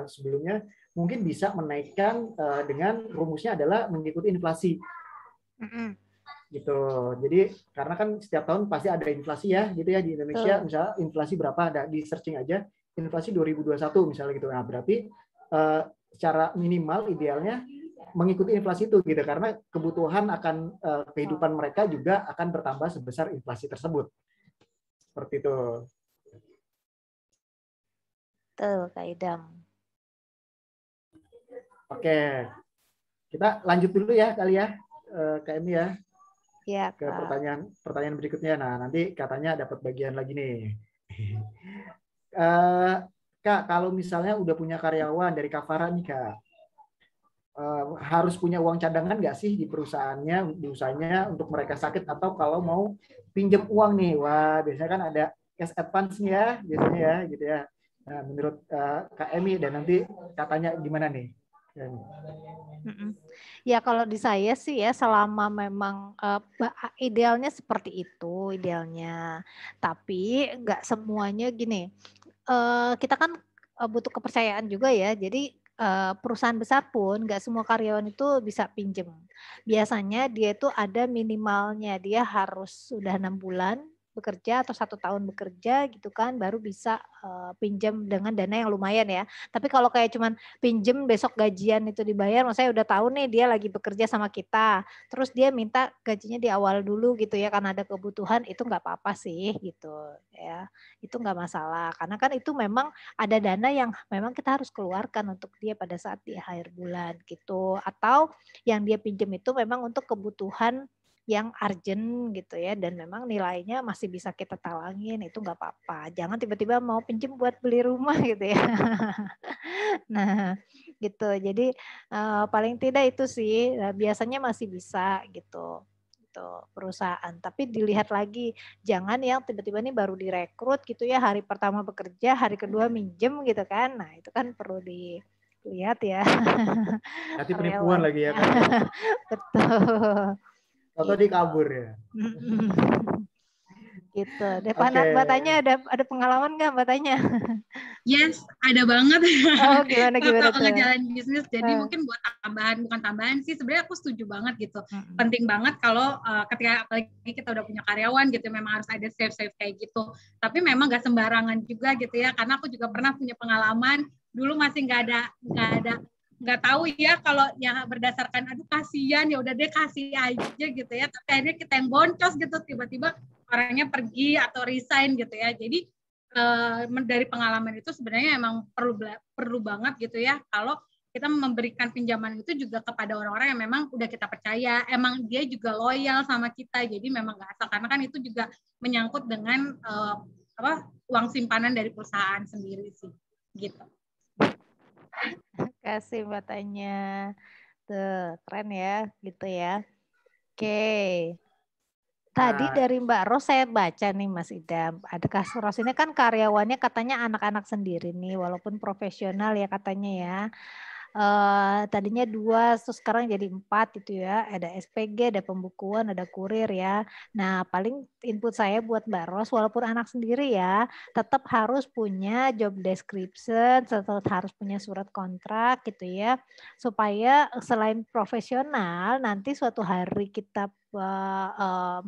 sebelumnya, mungkin bisa menaikkan dengan rumusnya adalah mengikuti inflasi. Gitu. Jadi karena kan setiap tahun pasti ada inflasi ya gitu ya di Indonesia. Misalnya inflasi berapa, ada di searching aja inflasi 2021 misalnya gitu. Nah, berarti secara minimal idealnya mengikuti inflasi itu gitu, karena kebutuhan akan kehidupan mereka juga akan bertambah sebesar inflasi tersebut. Seperti itu. Betul, Kak Idam. Oke. Kita lanjut dulu ya kali ya, Kak Emi ya. Ya, ke pertanyaan berikutnya. Nah, nanti katanya dapat bagian lagi nih. Kak, kalau misalnya udah punya karyawan dari Kavara nih, Kak, harus punya uang cadangan nggak sih di perusahaannya, di usahanya untuk mereka sakit, atau kalau mau pinjam uang nih, wah biasanya kan ada cash advance ya, biasanya ya, gitu ya. Nah, menurut Kak Emi, dan nanti katanya gimana nih? Ya kalau di saya sih ya, selama memang idealnya seperti itu idealnya, tapi nggak semuanya gini, kita kan butuh kepercayaan juga ya, jadi perusahaan besar pun nggak semua karyawan itu bisa pinjem. Biasanya dia itu ada minimalnya, dia harus sudah 6 bulan bekerja atau 1 tahun bekerja gitu kan, baru bisa pinjam dengan dana yang lumayan ya. Tapi kalau kayak cuman pinjem besok gajian itu dibayar, maksudnya udah tahu nih dia lagi bekerja sama kita, terus dia minta gajinya di awal dulu gitu ya karena ada kebutuhan, itu nggak apa-apa sih gitu ya, itu nggak masalah karena kan itu memang ada dana yang memang kita harus keluarkan untuk dia pada saat di akhir bulan gitu, atau yang dia pinjem itu memang untuk kebutuhan yang urgent gitu ya, dan memang nilainya masih bisa kita talangin, itu nggak apa-apa. Jangan tiba-tiba mau pinjem buat beli rumah gitu ya. Nah, gitu. Jadi paling tidak itu sih biasanya masih bisa gitu. Gitu, perusahaan. Tapi dilihat lagi, jangan yang tiba-tiba nih baru direkrut gitu ya, hari pertama bekerja, hari kedua minjem gitu kan. Nah, itu kan perlu dilihat ya. Nanti penipuan lagi ya kan. Betul. Atau dia kabur ya. Gitu. Mbak Tanya ada pengalaman nggak Mbak Tanya? Yes, ada banget. Oh, gimana Waktu tuh? ngejalan bisnis, jadi mungkin buat tambahan, bukan tambahan sih, sebenarnya aku setuju banget gitu. Penting banget kalau ketika apalagi kita udah punya karyawan gitu, memang harus ada save kayak gitu. Tapi memang nggak sembarangan juga gitu ya, karena aku juga pernah punya pengalaman, dulu masih nggak tahu ya kalau yang berdasarkan aduh kasihan ya udah deh kasih aja gitu ya, tapi akhirnya kita yang boncos gitu, tiba-tiba orangnya pergi atau resign gitu ya. Jadi dari pengalaman itu sebenarnya emang perlu banget gitu ya kalau kita memberikan pinjaman itu juga kepada orang-orang yang memang udah kita percaya, emang dia juga loyal sama kita, jadi memang nggak asal, karena kan itu juga menyangkut dengan uang simpanan dari perusahaan sendiri sih, gitu. Kasih Mbak Tanya, tuh keren ya, gitu ya. Oke. Tadi dari Mbak Ros saya baca nih Mas Idam, ada Ros ini kan karyawannya katanya anak-anak sendiri nih, walaupun profesional ya katanya ya. Tadinya 2, terus sekarang jadi 4 gitu ya. Ada SPG, ada pembukuan, ada kurir ya. Nah, paling input saya buat Mbak Ros, walaupun anak sendiri ya, tetap harus punya job description, tetap harus punya surat kontrak gitu ya. Supaya selain profesional, nanti suatu hari kita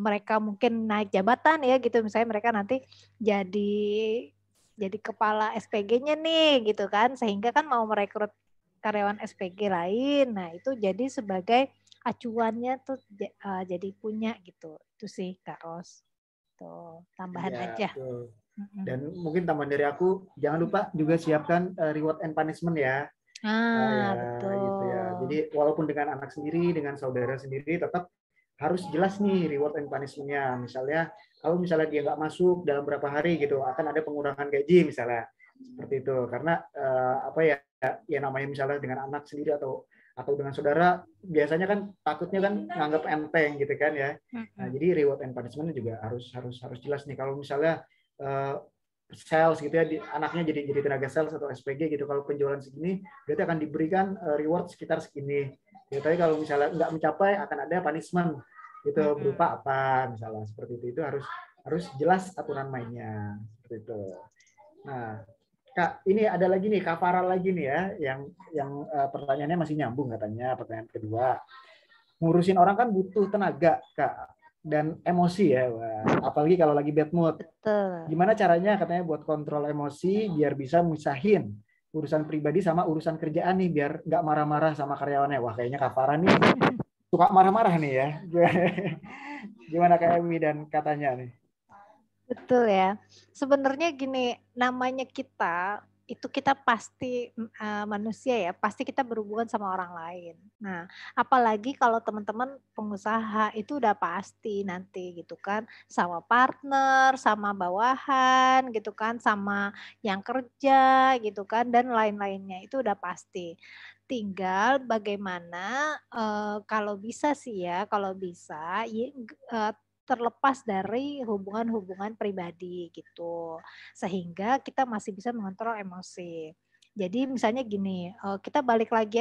mereka mungkin naik jabatan ya gitu. Misalnya mereka nanti jadi kepala SPG-nya nih gitu kan. Sehingga kan mau merekrut karyawan SPG lain, nah itu jadi sebagai acuannya tuh jadi punya gitu, itu sih Kak Ros, tuh tambahan ya, aja. Tuh. Dan mungkin tambahan dari aku, jangan lupa juga siapkan reward and punishment ya. Betul. Gitu ya. Jadi walaupun dengan anak sendiri, dengan saudara sendiri, tetap harus jelas nih reward and punishment-nya. Misalnya kalau misalnya dia nggak masuk dalam berapa hari gitu, akan ada pengurangan gaji misalnya, seperti itu. Karena ya namanya misalnya dengan anak sendiri atau dengan saudara, biasanya kan takutnya kan nganggap enteng gitu kan ya. Nah, jadi reward and punishment juga harus jelas nih. Kalau misalnya sales gitu ya, anaknya jadi tenaga sales atau SPG gitu. Kalau penjualan segini, berarti akan diberikan reward sekitar segini. Ya, tapi kalau misalnya nggak mencapai, akan ada punishment gitu berupa apa misalnya seperti itu harus jelas aturan mainnya seperti itu. Nah, Kak, ini ada lagi nih, Kak Farah lagi nih ya, yang pertanyaannya masih nyambung katanya, pertanyaan kedua. Ngurusin orang kan butuh tenaga, Kak, dan emosi ya, wah. Apalagi kalau lagi bad mood. Betul. Gimana caranya katanya buat kontrol emosi biar bisa misahin urusan pribadi sama urusan kerjaan nih, biar nggak marah-marah sama karyawannya. Wah, kayaknya Kak Farah nih suka marah-marah nih ya. Gimana Kak Emi dan katanya nih? Betul ya. Sebenarnya gini, namanya kita pasti manusia ya, pasti kita berhubungan sama orang lain. Nah, apalagi kalau teman-teman pengusaha itu udah pasti nanti gitu kan, sama partner, sama bawahan gitu kan, sama yang kerja gitu kan, dan lain-lainnya itu udah pasti. Tinggal bagaimana kalau bisa sih ya, kalau bisa terlepas dari hubungan-hubungan pribadi gitu. Sehingga kita masih bisa mengontrol emosi. Jadi misalnya gini, kita balik lagi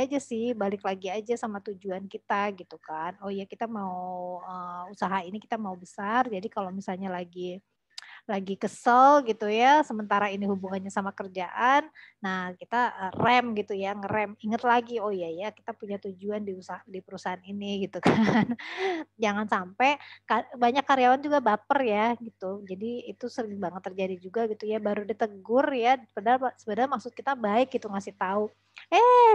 aja sama tujuan kita gitu kan. Oh ya kita mau usaha ini kita mau besar, jadi kalau misalnya lagi kesel gitu ya, sementara ini hubungannya sama kerjaan, nah kita rem gitu ya, ngerem, inget lagi, oh iya ya kita punya tujuan di perusahaan ini gitu kan. Jangan sampai banyak karyawan juga baper ya gitu, jadi itu sering banget terjadi juga gitu ya, baru ditegur ya, padahal sebenarnya maksud kita baik gitu ngasih tahu,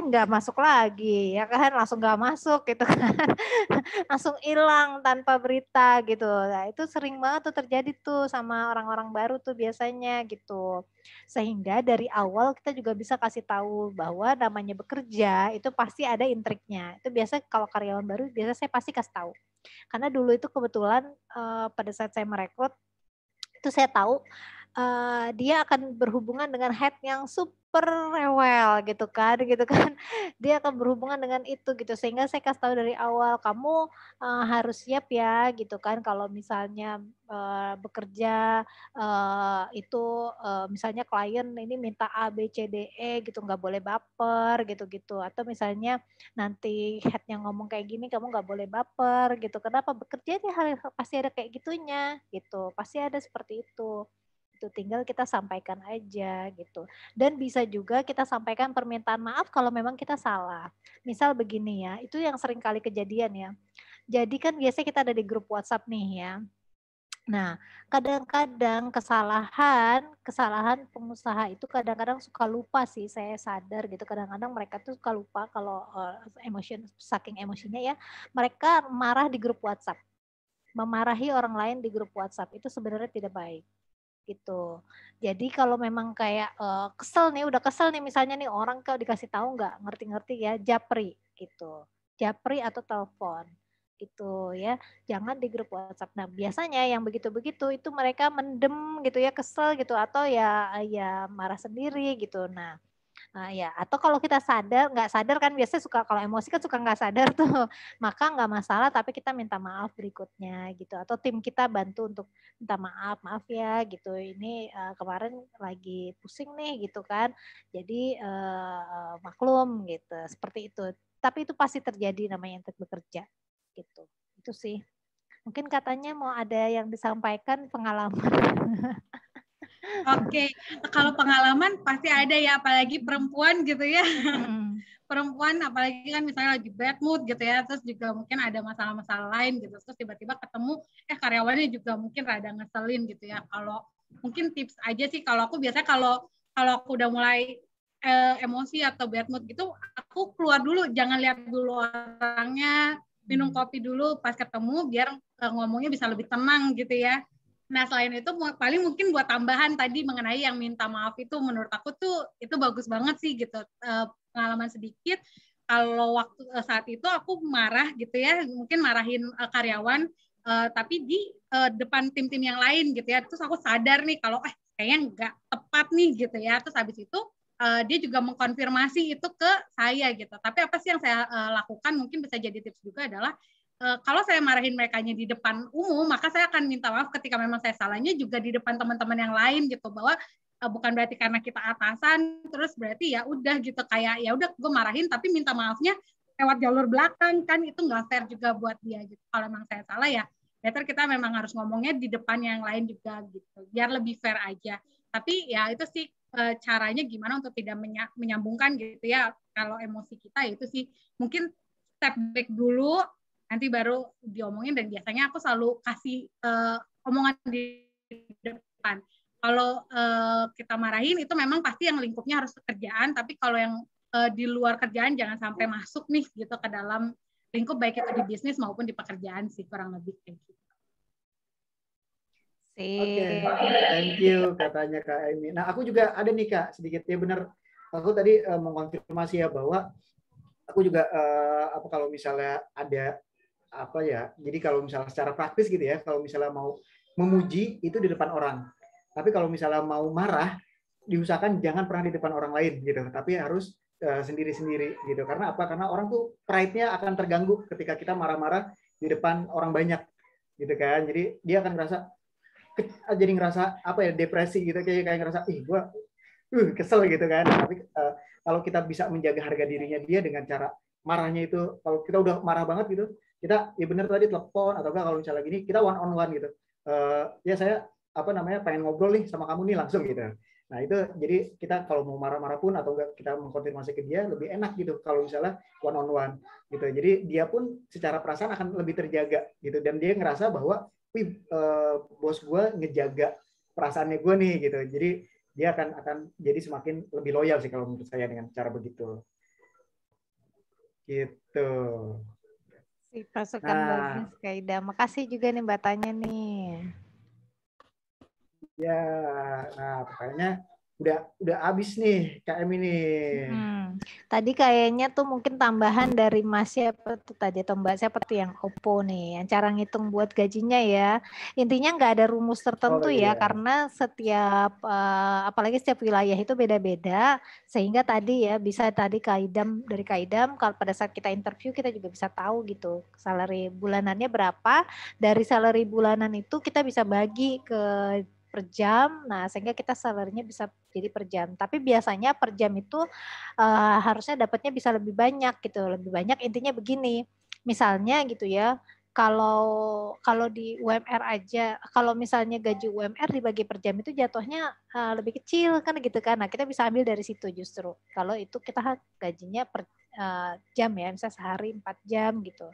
nggak masuk lagi ya kan, langsung nggak masuk gitu kan. Langsung hilang tanpa berita gitu. Nah, itu sering banget tuh terjadi tuh sama orang-orang baru tuh biasanya gitu. Sehingga dari awal kita juga bisa kasih tahu bahwa namanya bekerja itu pasti ada intriknya. Itu biasa kalau karyawan baru biasa saya pasti kasih tahu. Karena dulu itu kebetulan pada saat saya merekrut itu saya tahu dia akan berhubungan dengan head yang super rewel gitu kan. Dia akan berhubungan dengan itu gitu, sehingga saya kasih tahu dari awal, "Kamu, harus siap ya," gitu kan, kalau misalnya, bekerja, misalnya klien ini minta A, B, C, D, E gitu, nggak boleh baper gitu-gitu. Atau misalnya nanti head-nya ngomong kayak gini, kamu nggak boleh baper gitu, kenapa bekerja ini pasti ada kayak gitunya gitu, pasti ada seperti itu. Itu tinggal kita sampaikan aja gitu. Dan bisa juga kita sampaikan permintaan maaf kalau memang kita salah. Misal begini ya, itu yang sering kali kejadian ya. Jadi kan biasanya kita ada di grup WhatsApp nih ya. Nah, kadang-kadang kesalahan pengusaha itu kadang-kadang suka lupa sih, saya sadar gitu. Kadang-kadang mereka tuh suka lupa kalau saking emosinya ya, mereka marah di grup WhatsApp. Memarahi orang lain di grup WhatsApp itu sebenarnya tidak baik gitu. Jadi kalau memang kayak udah kesel nih misalnya nih orang kalau dikasih tahu nggak ngerti-ngerti ya, japri gitu. Japri atau telepon gitu ya. Jangan di grup WhatsApp. Nah, biasanya yang begitu-begitu itu mereka mendem gitu ya, kesel gitu atau ya marah sendiri gitu. Nah, ya, atau kalau kita nggak sadar kan biasanya suka kalau emosi kan suka nggak sadar tuh, maka nggak masalah tapi kita minta maaf berikutnya gitu, atau tim kita bantu untuk minta maaf, "Maaf ya gitu, ini kemarin lagi pusing nih," gitu kan. Jadi maklum gitu, seperti itu. Tapi itu pasti terjadi namanya intrik bekerja gitu. Itu sih. Mungkin katanya mau ada yang disampaikan pengalaman. Oke, kalau pengalaman pasti ada ya, apalagi perempuan gitu ya. Perempuan apalagi kan misalnya lagi bad mood gitu ya, terus juga mungkin ada masalah-masalah lain gitu, terus tiba-tiba ketemu karyawannya juga mungkin rada ngeselin gitu ya. Kalau mungkin tips aja sih, kalau aku biasanya kalau aku udah mulai emosi atau bad mood gitu, aku keluar dulu, jangan lihat dulu orangnya, minum kopi dulu pas ketemu biar ngomongnya bisa lebih tenang gitu ya. Nah, selain itu paling mungkin buat tambahan tadi mengenai yang minta maaf itu menurut aku tuh itu bagus banget sih gitu. Pengalaman sedikit, kalau waktu saat itu aku marah gitu ya, mungkin marahin karyawan, tapi di depan tim-tim yang lain gitu ya. Terus aku sadar nih kalau kayaknya nggak tepat nih gitu ya. Terus habis itu dia juga mengkonfirmasi itu ke saya gitu. Tapi apa sih yang saya lakukan mungkin bisa jadi tips juga adalah kalau saya marahin merekanya di depan umum, maka saya akan minta maaf ketika memang saya salahnya juga di depan teman-teman yang lain gitu, bahwa bukan berarti karena kita atasan terus berarti ya udah gitu, kayak ya udah gue marahin tapi minta maafnya lewat jalur belakang, kan itu nggak fair juga buat dia gitu. Kalau memang saya salah ya better kita memang harus ngomongnya di depan yang lain juga gitu, biar lebih fair aja. Tapi ya itu sih caranya gimana untuk tidak menyambungkan gitu ya. Kalau emosi kita itu sih mungkin step back dulu, nanti baru diomongin, dan biasanya aku selalu kasih omongan di depan. Kalau kita marahin itu memang pasti yang lingkupnya harus kerjaan, tapi kalau yang di luar kerjaan jangan sampai masuk nih gitu ke dalam lingkup, baik itu di bisnis maupun di pekerjaan sih, kurang lebih kayak gitu. Oke, thank you katanya Kak Emi. Nah, aku juga ada nih Kak, sedikit ya benar. Aku tadi mengkonfirmasi ya bahwa aku juga apa kalau misalnya ada apa ya, jadi kalau misalnya secara praktis gitu ya, kalau misalnya mau memuji itu di depan orang, tapi kalau misalnya mau marah diusahakan jangan pernah di depan orang lain gitu, tapi harus sendiri-sendiri gitu. Karena apa? Karena orang tuh pride-nya akan terganggu ketika kita marah-marah di depan orang banyak gitu kan. Jadi dia akan ngerasa apa ya, depresi gitu, kayak ngerasa gue kesel gitu kan. Tapi kalau kita bisa menjaga harga dirinya dia dengan cara marahnya itu, kalau kita udah marah banget gitu, kita ya bener tadi telepon, atau enggak kalau misalnya gini kita one on one gitu, ya saya apa namanya pengen ngobrol nih sama kamu nih langsung gitu. Nah itu jadi kita kalau mau marah-marah pun atau enggak kita mengkonfirmasi ke dia lebih enak gitu kalau misalnya one on one gitu. Jadi dia pun secara perasaan akan lebih terjaga gitu, dan dia ngerasa bahwa bos gue ngejaga perasaannya gue nih gitu. Jadi dia akan jadi semakin lebih loyal sih kalau menurut saya dengan cara begitu. Gitu. Si pasukan bagus Kak Ida. Makasih juga nih Mbak Tanya nih. Ya, nah pokoknya udah habis nih KM ini. Tadi kayaknya tuh mungkin tambahan dari Mas siapa tuh tadi atau Mbak siapa tuh yang Oppo nih, yang cara ngitung buat gajinya ya. Intinya nggak ada rumus tertentu ya, karena setiap apalagi setiap wilayah itu beda-beda, sehingga tadi ya bisa tadi dari Kaidam kalau pada saat kita interview kita juga bisa tahu gitu salary bulanannya berapa. Dari salary bulanan itu kita bisa bagi ke per jam, nah sehingga kita salary-nya bisa jadi per jam. Tapi biasanya per jam itu harusnya dapatnya bisa lebih banyak gitu, lebih banyak. Intinya begini, misalnya gitu ya, kalau di UMR aja, kalau misalnya gaji UMR dibagi per jam itu jatuhnya lebih kecil kan gitu kan. Nah kita bisa ambil dari situ justru. Kalau itu kita gajinya per jam ya, misalnya sehari 4 jam gitu.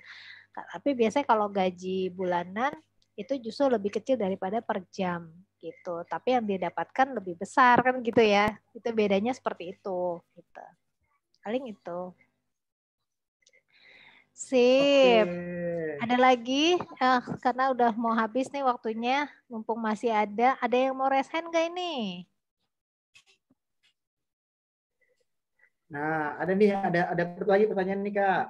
Tapi biasanya kalau gaji bulanan itu justru lebih kecil daripada per jam gitu. Tapi yang didapatkan lebih besar kan gitu ya. Itu bedanya seperti itu gitu. Paling itu. Sip. Ada lagi? Karena udah mau habis nih waktunya. Mumpung masih ada. Ada yang mau raise hand gak ini? Nah, ada nih, ada lagi pertanyaan nih Kak.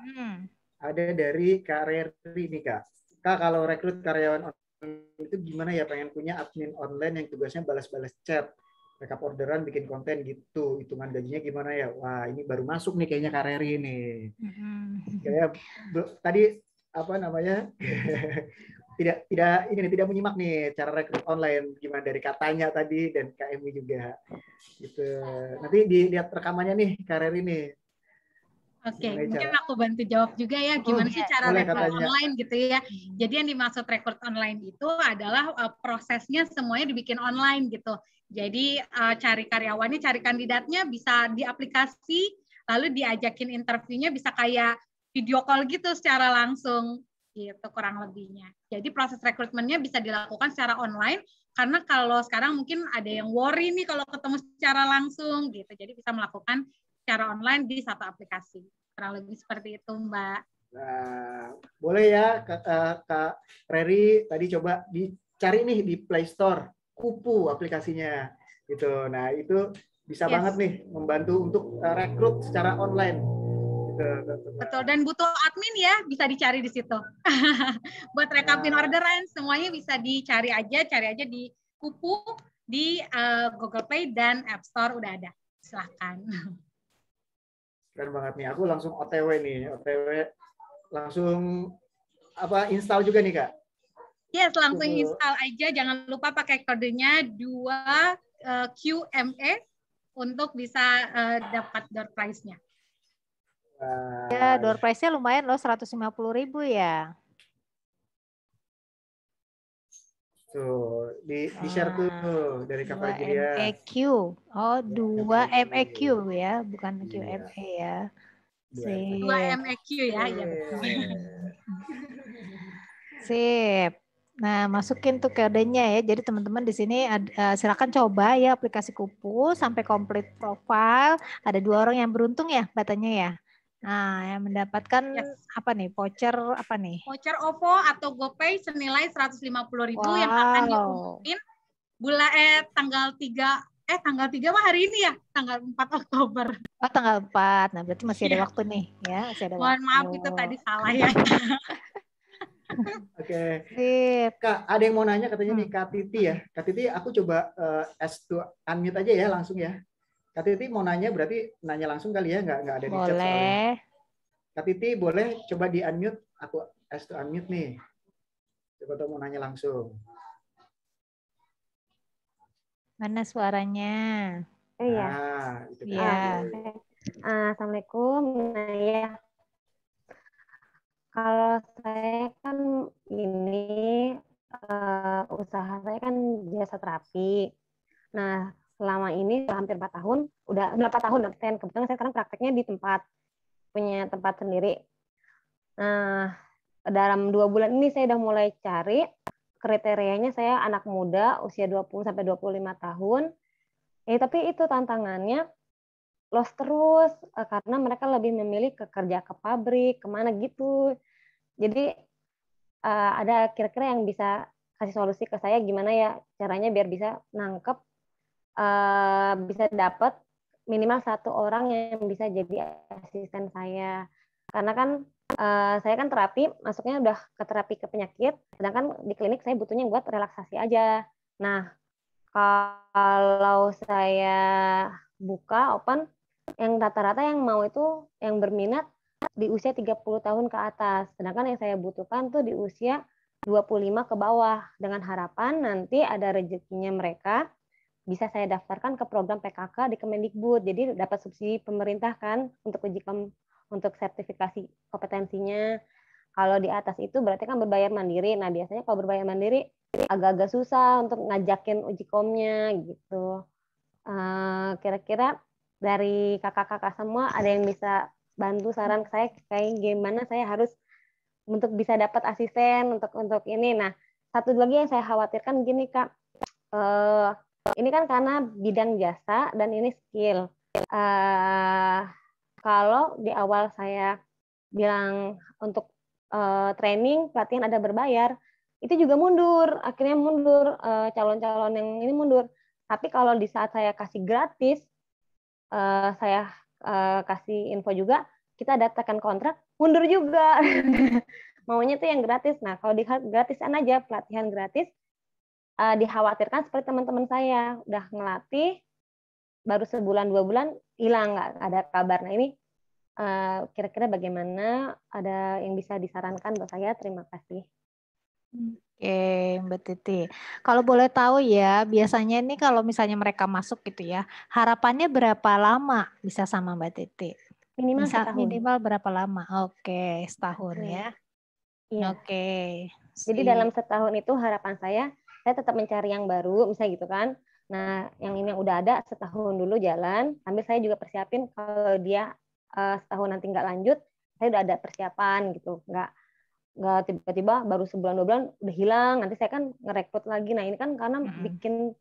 Ada dari Kak Reri nih Kak. Kak, kalau rekrut karyawan online itu gimana ya? Pengen punya admin online yang tugasnya balas-balas chat, backup orderan, bikin konten gitu. Hitungan gajinya gimana ya? Wah, ini baru masuk nih kayaknya Kak Reri nih. Kayak tadi apa namanya? tidak menyimak nih cara rekrut online gimana dari katanya tadi dan KMI juga gitu. Nanti dilihat rekamannya nih Kak Reri nih. Oke, mungkin aku bantu jawab juga ya gimana sih cara rekrut online gitu ya. Jadi yang dimaksud rekrut online itu adalah prosesnya semuanya dibikin online gitu. Jadi cari karyawannya, cari kandidatnya bisa di aplikasi, lalu diajakin interviewnya bisa kayak video call gitu secara langsung gitu kurang lebihnya. Jadi proses rekrutmennya bisa dilakukan secara online, karena kalau sekarang mungkin ada yang worry nih kalau ketemu secara langsung gitu. Jadi bisa melakukan secara online di satu aplikasi. Kurang lebih seperti itu, Mbak. Nah, boleh ya Kak Reri tadi coba dicari nih di Play Store, Kupu aplikasinya gitu. Nah, itu bisa banget nih membantu untuk rekrut secara online. Gitu. Betul, dan butuh admin ya, bisa dicari di situ. Buat rekapin orderan, semuanya bisa dicari aja di Kupu, di Google Play dan App Store udah ada. Silahkan. Keren banget nih. Aku langsung OTW nih. OTW langsung install juga nih Kak? Yes, langsung install aja. Jangan lupa pakai kodenya 2QME untuk bisa dapat door prize-nya. Ya, door prize-nya lumayan loh, 150.000 ya. Tuh, di share tuh dari Kak Fajria. MEQ. Oh, 2 MEQ ya, bukan QME ya. 2 MEQ ya, ya betul. Sip. Nah, masukin tuh kodenya ya. Jadi teman-teman di sini silakan coba ya aplikasi Kupu sampai komplit profile. Ada 2 orang yang beruntung ya katanya ya. Nah, yang mendapatkan apa nih? Voucher apa nih? Voucher OVO atau GoPay senilai 150.000 yang akan diumumin tanggal 3 mah hari ini ya, tanggal 4 Oktober. Oh, tanggal 4. Nah, berarti masih ada waktu nih ya, masih ada Mohon waktu. maaf itu tadi salah ya. Oke. Kak, ada yang mau nanya katanya nih Kak Titi ya. Kak Titi, aku coba ask to unmute aja ya langsung ya. Kak Titi mau nanya, berarti nanya langsung kali ya, nggak ada di chat soalnya. Boleh. Kak Titi boleh coba di unmute, aku ask to unmute nih. Coba tuh mau nanya langsung. Mana suaranya? Iya. Iya. Assalamualaikum. Nah, ya. Kalau saya kan ini usaha saya kan jasa terapi. Nah, selama ini hampir 4 tahun, udah 4 tahun kebetulan saya sekarang prakteknya di punya tempat sendiri. Nah, dalam 2 bulan ini saya udah mulai cari kriterianya, saya anak muda usia 20 sampai 25 tahun. Tapi itu tantangannya los terus karena mereka lebih memilih kerja ke pabrik, kemana gitu. Jadi ada kira-kira yang bisa kasih solusi ke saya gimana ya caranya biar bisa nangkep, bisa dapat minimal 1 orang yang bisa jadi asisten saya. Karena kan saya kan terapi, masuknya udah ke terapi ke penyakit, sedangkan di klinik saya butuhnya buat relaksasi aja. Nah, kalau saya buka open, yang rata-rata yang mau itu yang berminat di usia 30 tahun ke atas. Sedangkan yang saya butuhkan tuh di usia 25 ke bawah. Dengan harapan nanti ada rezekinya mereka bisa saya daftarkan ke program PKK di Kemendikbud. Jadi dapat subsidi pemerintah kan untuk untuk sertifikasi kompetensinya. Kalau di atas itu berarti kan berbayar mandiri. Nah, biasanya kalau berbayar mandiri agak-agak susah untuk ngajakin uji komnya gitu. Kira-kira dari kakak-kakak semua ada yang bisa bantu saran saya kayak gimana saya harus untuk bisa dapat asisten untuk ini. Nah, satu lagi yang saya khawatirkan gini Kak, ini kan karena bidang jasa dan ini skill. Kalau di awal saya bilang untuk training pelatihan ada berbayar, itu juga mundur, akhirnya mundur, calon-calon yang ini mundur. Tapi kalau di saat saya kasih gratis, saya kasih info juga, kita datakan kontrak, mundur juga. Maunya tuh yang gratis. Nah, kalau gratisan aja, pelatihan gratis, dikhawatirkan seperti teman-teman saya, udah ngelatih, baru sebulan, 2 bulan, hilang, nggak ada kabar. Nah, ini kira-kira bagaimana, ada yang bisa disarankan buat saya? Terima kasih. Oke, Mbak Titi. Kalau boleh tahu ya, biasanya ini kalau misalnya mereka masuk gitu ya, harapannya berapa lama bisa sama Mbak Titi? Minimal setahun. Minimal berapa lama? Oke, setahun ya. Iya. Oke. Jadi dalam setahun itu harapan saya tetap mencari yang baru, misalnya gitu kan. Nah, yang ini yang udah ada setahun dulu jalan, sambil saya juga persiapin kalau dia setahun nanti nggak lanjut, saya udah ada persiapan gitu, nggak tiba-tiba baru sebulan 2 bulan udah hilang, nanti saya kan ngerekrut lagi. Nah, ini kan karena bikin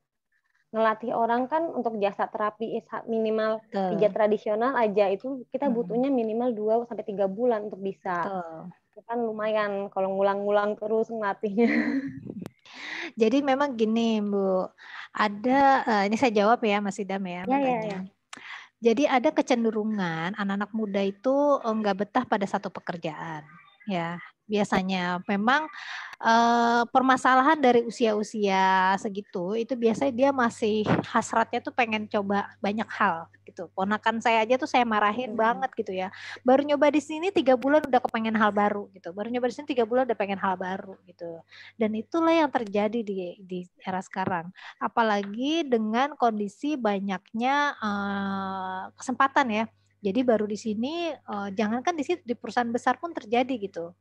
ngelatih orang kan untuk jasa terapi minimal pijat tradisional aja itu kita butuhnya minimal 2 sampai 3 bulan untuk bisa. Itu kan lumayan kalau ngulang-ngulang terus ngelatihnya. Jadi memang gini Bu, ada ini saya jawab ya Mas Idam ya. Ya. Jadi ada kecenderungan anak-anak muda itu nggak betah pada satu pekerjaan. Ya, biasanya memang permasalahan dari usia-usia segitu itu biasanya dia masih hasratnya tuh pengen coba banyak hal gitu. Ponakan saya aja tuh saya marahin banget gitu ya. Baru nyoba di sini 3 bulan udah kepengen hal baru gitu. Baru nyoba di sini 3 bulan udah pengen hal baru gitu. Dan itulah yang terjadi di era sekarang. Apalagi dengan kondisi banyaknya kesempatan ya. Jadi baru di sini, jangankan di situ, di perusahaan besar pun terjadi gitu,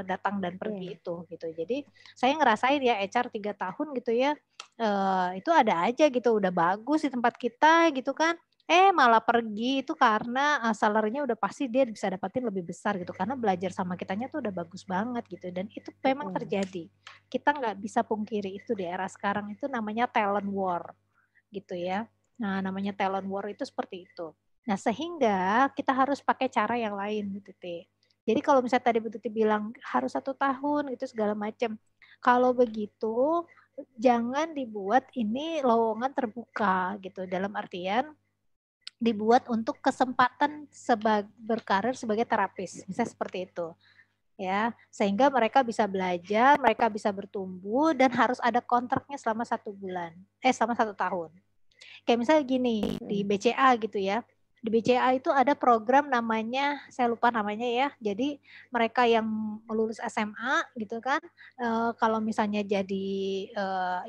datang dan pergi itu gitu. Jadi saya ngerasain ya HR 3 tahun gitu ya, itu ada aja gitu, udah bagus di tempat kita gitu kan, malah pergi itu karena, salary-nya udah pasti dia bisa dapatin lebih besar gitu, karena belajar sama kitanya tuh udah bagus banget gitu, dan itu memang terjadi. Kita nggak bisa pungkiri itu di era sekarang, itu namanya talent war gitu ya. Nah, namanya talent war itu seperti itu. Nah, sehingga kita harus pakai cara yang lain, Bu Titi. Jadi kalau misalnya tadi Bu Titi bilang harus 1 tahun gitu segala macam. Kalau begitu jangan dibuat ini lowongan terbuka gitu. Dalam artian dibuat untuk kesempatan berkarir sebagai terapis. Misalnya seperti itu. Ya, sehingga mereka bisa belajar, mereka bisa bertumbuh dan harus ada kontraknya selama 1 bulan. Selama 1 tahun. Kayak misalnya gini, di BCA gitu ya. Di BCA itu ada program namanya, saya lupa namanya ya. Jadi mereka yang lulus SMA gitu kan, kalau misalnya jadi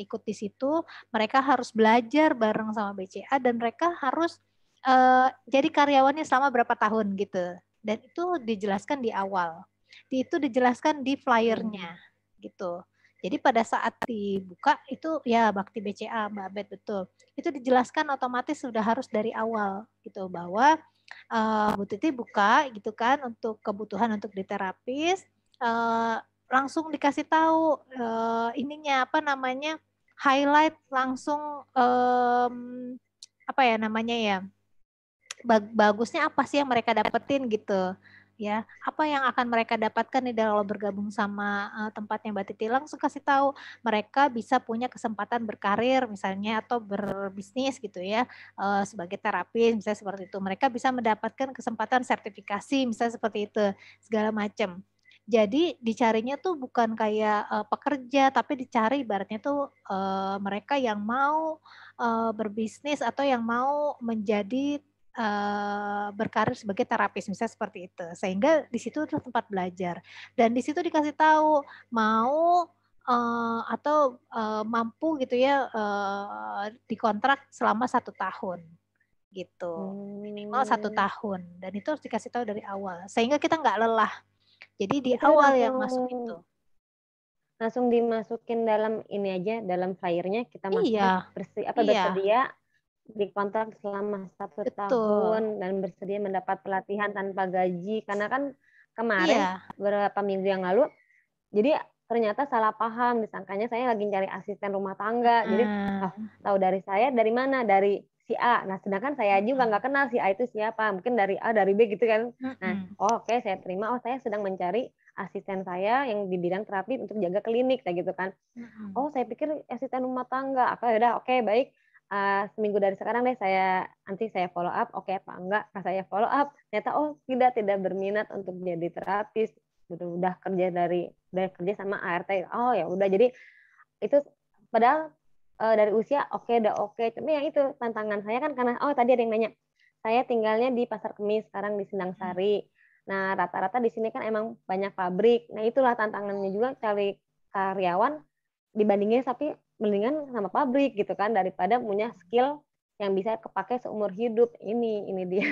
ikut di situ, mereka harus belajar bareng sama BCA dan mereka harus jadi karyawannya selama berapa tahun gitu. Dan itu dijelaskan di awal. Itu dijelaskan di flyernya gitu. Jadi pada saat dibuka itu ya bakti BCA Mbak Bet betul. Itu dijelaskan otomatis sudah harus dari awal gitu bahwa Bu Titi buka gitu kan untuk kebutuhan untuk diterapis, langsung dikasih tahu ininya apa namanya highlight langsung apa ya namanya ya bagusnya apa sih yang mereka dapetin gitu. Ya, apa yang akan mereka dapatkan nih kalau bergabung sama tempatnya Mbak Titi, langsung kasih tahu mereka bisa punya kesempatan berkarir misalnya atau berbisnis gitu ya sebagai terapis misalnya seperti itu. Mereka bisa mendapatkan kesempatan sertifikasi misalnya seperti itu segala macam. Jadi dicarinya tuh bukan kayak pekerja tapi dicari ibaratnya tuh mereka yang mau berbisnis atau yang mau menjadi berkarir sebagai terapis misalnya seperti itu. Sehingga di situ adalah tempat belajar dan di situ dikasih tahu mau atau mampu gitu ya dikontrak selama 1 tahun gitu. Minimal 1 tahun dan itu harus dikasih tahu dari awal sehingga kita nggak lelah. Jadi di Itu awal yang masuk itu. Langsung dimasukin dalam ini aja, dalam flyernya kita masuk Iya. bersedia dikontrak selama 1 tahun dan bersedia mendapat pelatihan tanpa gaji karena kan kemarin beberapa minggu yang lalu jadi ternyata salah paham, disangkanya saya lagi cari asisten rumah tangga. Jadi tahu dari saya dari mana, dari si A. Nah sedangkan saya juga nggak kenal si A itu siapa, mungkin dari A dari B gitu kan. Nah oke, saya terima, saya sedang mencari asisten saya yang di bidang terapi untuk jaga klinik kayak gitu kan. Oh saya pikir asisten rumah tangga. Udah oke, baik. Seminggu dari sekarang deh nanti saya follow up, oke apa enggak. Pas saya follow up ternyata tidak berminat untuk jadi terapis, udah kerja sama ART. Oh ya udah, jadi itu padahal dari usia udah oke. Tapi yang itu tantangan saya kan karena tadi ada yang nanya, saya tinggalnya di Pasar Kemis, sekarang di Sindang Sari. Nah rata-rata di sini kan emang banyak pabrik. Nah itulah tantangannya juga cari karyawan dibandingin tapi mendingan sama pabrik gitu kan daripada punya skill yang bisa kepake seumur hidup. Ini dia.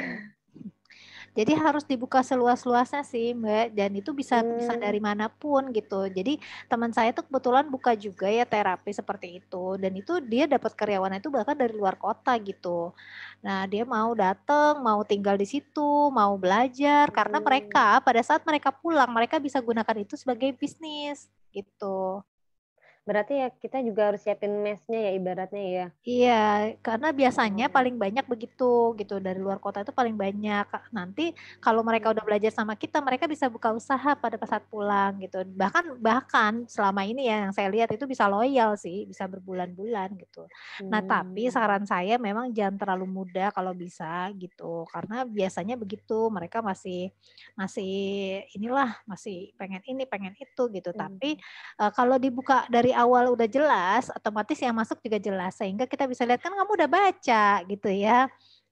Jadi harus dibuka seluas-luasnya sih Mbak, dan itu bisa dari manapun gitu. Jadi teman saya tuh kebetulan buka juga ya terapi seperti itu, dan itu dia dapat karyawan itu bahkan dari luar kota gitu. Nah dia mau datang, mau tinggal di situ, mau belajar, karena mereka pada saat mereka pulang mereka bisa gunakan itu sebagai bisnis gitu. Berarti ya kita juga harus siapin mesnya ya ibaratnya ya. Iya, karena biasanya paling banyak begitu gitu, dari luar kota itu paling banyak. Nanti kalau mereka udah belajar sama kita, mereka bisa buka usaha pada saat pulang gitu. Bahkan selama ini ya yang saya lihat itu bisa loyal sih, bisa berbulan-bulan gitu. Nah, tapi saran saya memang jangan terlalu muda kalau bisa gitu. Karena biasanya begitu, mereka masih masih pengen ini, pengen itu gitu. Tapi kalau dibuka dari awal udah jelas, otomatis yang masuk juga jelas. Sehingga kita bisa lihat kan kamu udah baca gitu ya.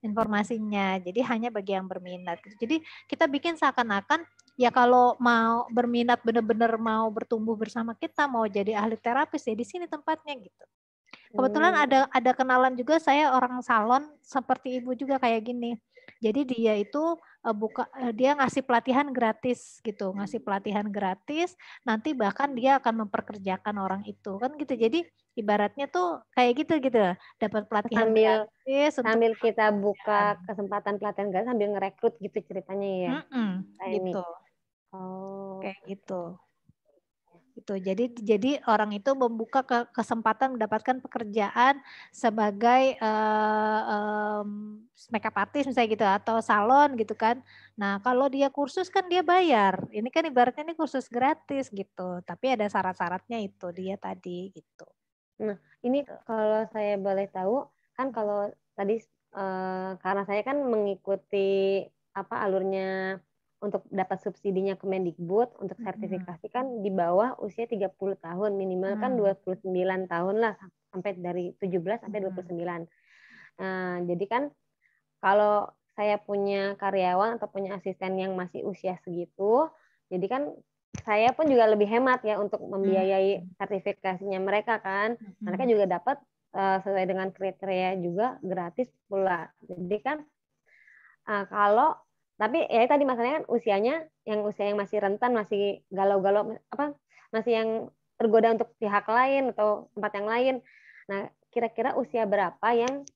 informasinya. Jadi hanya bagi yang berminat. Jadi kita bikin seakan-akan ya kalau mau berminat benar-benar mau bertumbuh bersama kita, mau jadi ahli terapis ya di sini tempatnya gitu. Kebetulan ada kenalan juga saya orang salon seperti ibu juga kayak gini. Jadi dia itu dia ngasih pelatihan gratis gitu, ngasih pelatihan gratis. Nanti bahkan dia akan memperkerjakan orang itu kan gitu. Jadi ibaratnya tuh kayak gitu dapat pelatihan gratis sambil kita buka kesempatan pelatihan gratis sambil ngerekrut gitu ceritanya ya. Gitu. Oh, kayak gitu. Gitu. Jadi orang itu membuka kesempatan mendapatkan pekerjaan sebagai makeup artist misalnya gitu atau salon gitu kan. Nah, kalau dia kursus kan dia bayar. Ini kan ibaratnya ini kursus gratis gitu. Tapi ada syarat-syaratnya itu dia tadi gitu. Nah, ini kalau saya boleh tahu kan kalau tadi karena saya kan mengikuti alurnya untuk dapat subsidinya Kemendikbud untuk sertifikasi kan di bawah usia 30 tahun, minimal kan 29 tahun lah, sampai dari 17 sampai 29. Jadi kan kalau saya punya karyawan atau punya asisten yang masih usia segitu, jadi kan saya pun juga lebih hemat ya untuk membiayai sertifikasinya mereka kan. Mereka juga dapat sesuai dengan kriteria juga gratis pula. Jadi kan kalau tapi ya tadi masalahnya kan usia yang masih rentan, masih galau-galau masih yang tergoda untuk pihak lain atau tempat yang lain. Nah, kira-kira usia berapa yang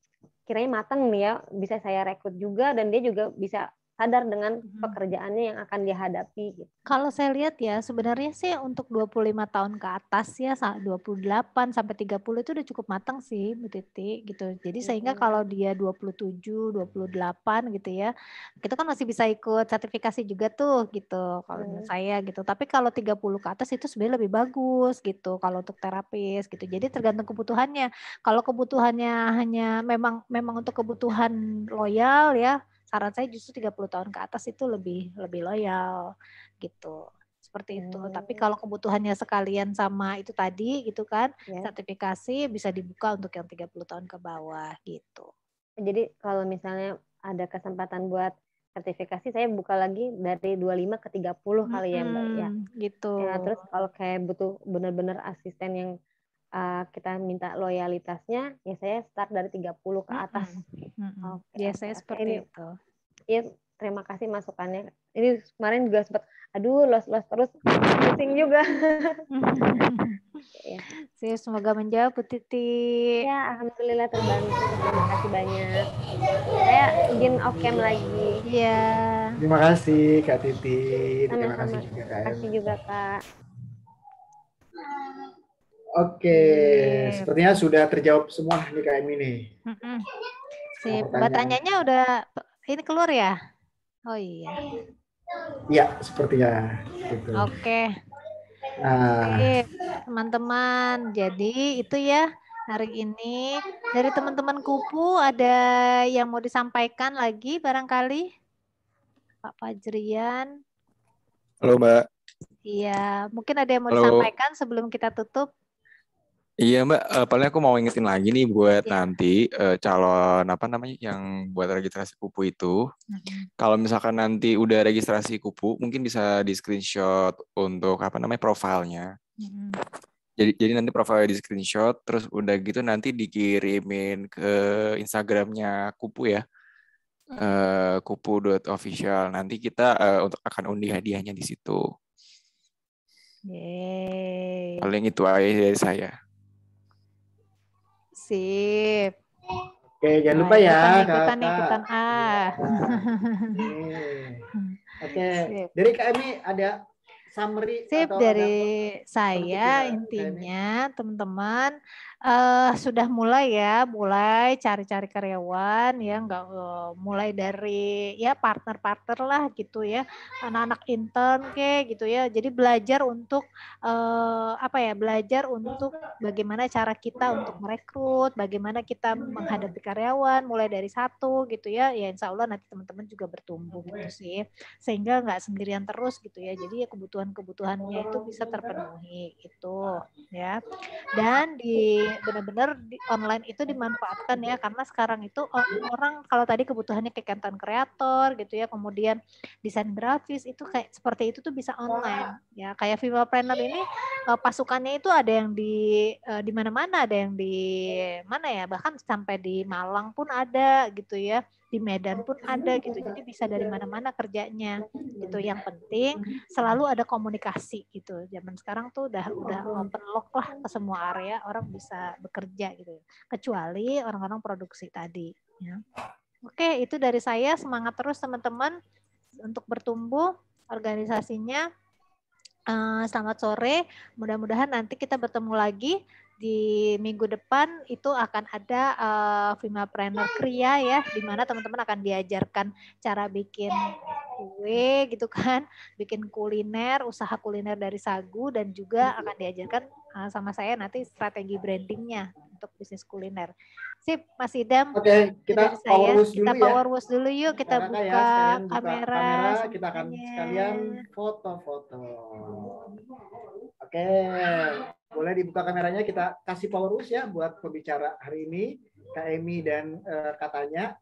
kiranya matang nih ya, bisa saya rekrut juga dan dia juga bisa sadar dengan pekerjaannya yang akan dia hadapi gitu. Kalau saya lihat ya sebenarnya sih untuk 25 tahun ke atas ya 28 sampai 30 itu udah cukup matang sih Bu Titi gitu. Jadi sehingga kalau dia 27, 28 gitu ya, kita kan masih bisa ikut sertifikasi juga tuh gitu kalau menurut saya gitu. Tapi kalau 30 ke atas itu sebenarnya lebih bagus gitu kalau untuk terapis gitu. Jadi tergantung kebutuhannya. Kalau kebutuhannya hanya memang untuk kebutuhan loyal ya, saran saya justru 30 tahun ke atas itu lebih loyal gitu. Seperti itu. Tapi kalau kebutuhannya sekalian sama itu tadi gitu kan, sertifikasi bisa dibuka untuk yang 30 tahun ke bawah gitu. Jadi kalau misalnya ada kesempatan buat sertifikasi, saya buka lagi dari 25 ke 30 kali ya Mbak ya. Gitu. Ya, terus kalau kayak butuh benar-benar asisten yang kita minta loyalitasnya, ya saya start dari 30 ke atas. Biasanya seperti itu. Iya, terima kasih masukannya. Ini kemarin juga sempat, los terus pusing juga. Ya. Semoga menjawab Bu Titi. Ya, alhamdulillah terbantu. Terima kasih banyak. Saya izin off-cam lagi. Iya. Terima kasih Kak Titi. Terima kasih juga Kak. Terima kasih juga Kak. Oke, sepertinya sudah terjawab semua nih Kak Emi nih. Sip, Batanyanya udah ini keluar ya? Oh iya. Iya, sepertinya. Gitu. Oke. Teman-teman, jadi itu ya hari ini dari teman-teman Kupu ada yang mau disampaikan lagi barangkali? Pak Fajrian. Halo Mbak. Iya, mungkin ada yang mau disampaikan sebelum kita tutup. Iya Mbak, paling aku mau ingetin lagi nih buat nanti calon yang buat registrasi Kupu itu. Kalau misalkan nanti udah registrasi Kupu, mungkin bisa di screenshot untuk profilnya. Jadi nanti profilnya di screenshot, terus udah gitu nanti dikirimin ke Instagramnya Kupu ya, kupu.official. Nanti kita akan undi hadiahnya di situ. Paling itu aja dari saya. Sip. Oke, jangan lupa ya. Ikutan. Oke, dari Kak Emi ada summary Sip, atau dari saya intinya teman-teman sudah mulai cari-cari karyawan ya, nggak mulai dari ya partner lah gitu ya, anak-anak intern gitu ya. Jadi belajar untuk belajar untuk bagaimana cara kita untuk merekrut, bagaimana kita menghadapi karyawan mulai dari satu gitu ya. Ya insya Allah nanti teman-teman juga bertumbuh gitu sih, sehingga nggak sendirian terus gitu ya. Jadi ya kebutuhannya itu bisa terpenuhi gitu. ya. Dan benar-benar di online itu dimanfaatkan ya, karena sekarang itu orang kalau tadi kebutuhannya kayak content creator gitu ya, kemudian desain grafis itu kayak seperti itu tuh bisa online ya. Kayak Female ini pasukannya itu ada yang di mana-mana, ada yang di mana ya, bahkan sampai di Malang pun ada gitu ya, di Medan pun ada gitu. Jadi bisa dari mana-mana kerjanya gitu. Yang penting selalu ada komunikasi gitu. Zaman sekarang tuh udah open lock lah ke semua area, orang bisa bekerja gitu. Kecuali orang-orang produksi tadi ya. Oke, itu dari saya. Semangat terus teman-teman untuk bertumbuh organisasinya. Selamat sore. Mudah-mudahan nanti kita bertemu lagi di minggu depan. Itu akan ada Femapreneur Kria ya, di mana teman-teman akan diajarkan cara bikin kue gitu kan, bikin kuliner, usaha kuliner dari sagu, dan juga akan diajarkan sama saya nanti strategi brandingnya untuk bisnis kuliner. Sip, Mas Idam. Oke, kita power wash dulu ya. Kita power wash dulu yuk, kita buka kamera. Kita akan sekalian foto-foto. Oke, boleh dibuka kameranya, kita kasih power wash ya buat pembicara hari ini, Kak Emi dan katanya.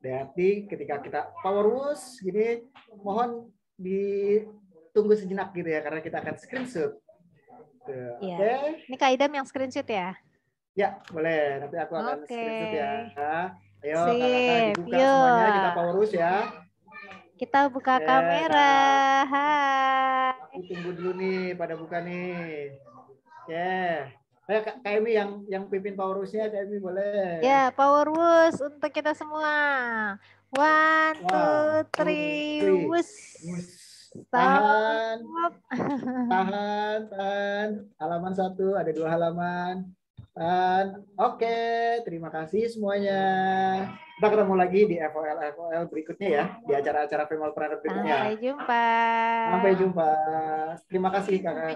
Nanti ketika kita power wash gini, mohon ditunggu sejenak gitu ya, karena kita akan screenshot. Iya. Oke. Ini Kak Idam yang screenshot ya? Ya, boleh. Nanti aku akan screenshot ya. Ayo, kakak dibuka yuk. semuanya, kita power wash ya. Kita buka kamera. Hai. Aku tunggu dulu nih, pada buka nih. Oke. Kak Emi yang pimpin power wash-nya, Kak Emi boleh. Ya, power wash untuk kita semua. 1, 2, 3, wash. Tahan. Halaman 1, ada 2 halaman. Oke, terima kasih semuanya. Kita ketemu lagi di FOL berikutnya ya, di acara-acara Female Planner berikutnya. Sampai jumpa. Terima kasih kakak.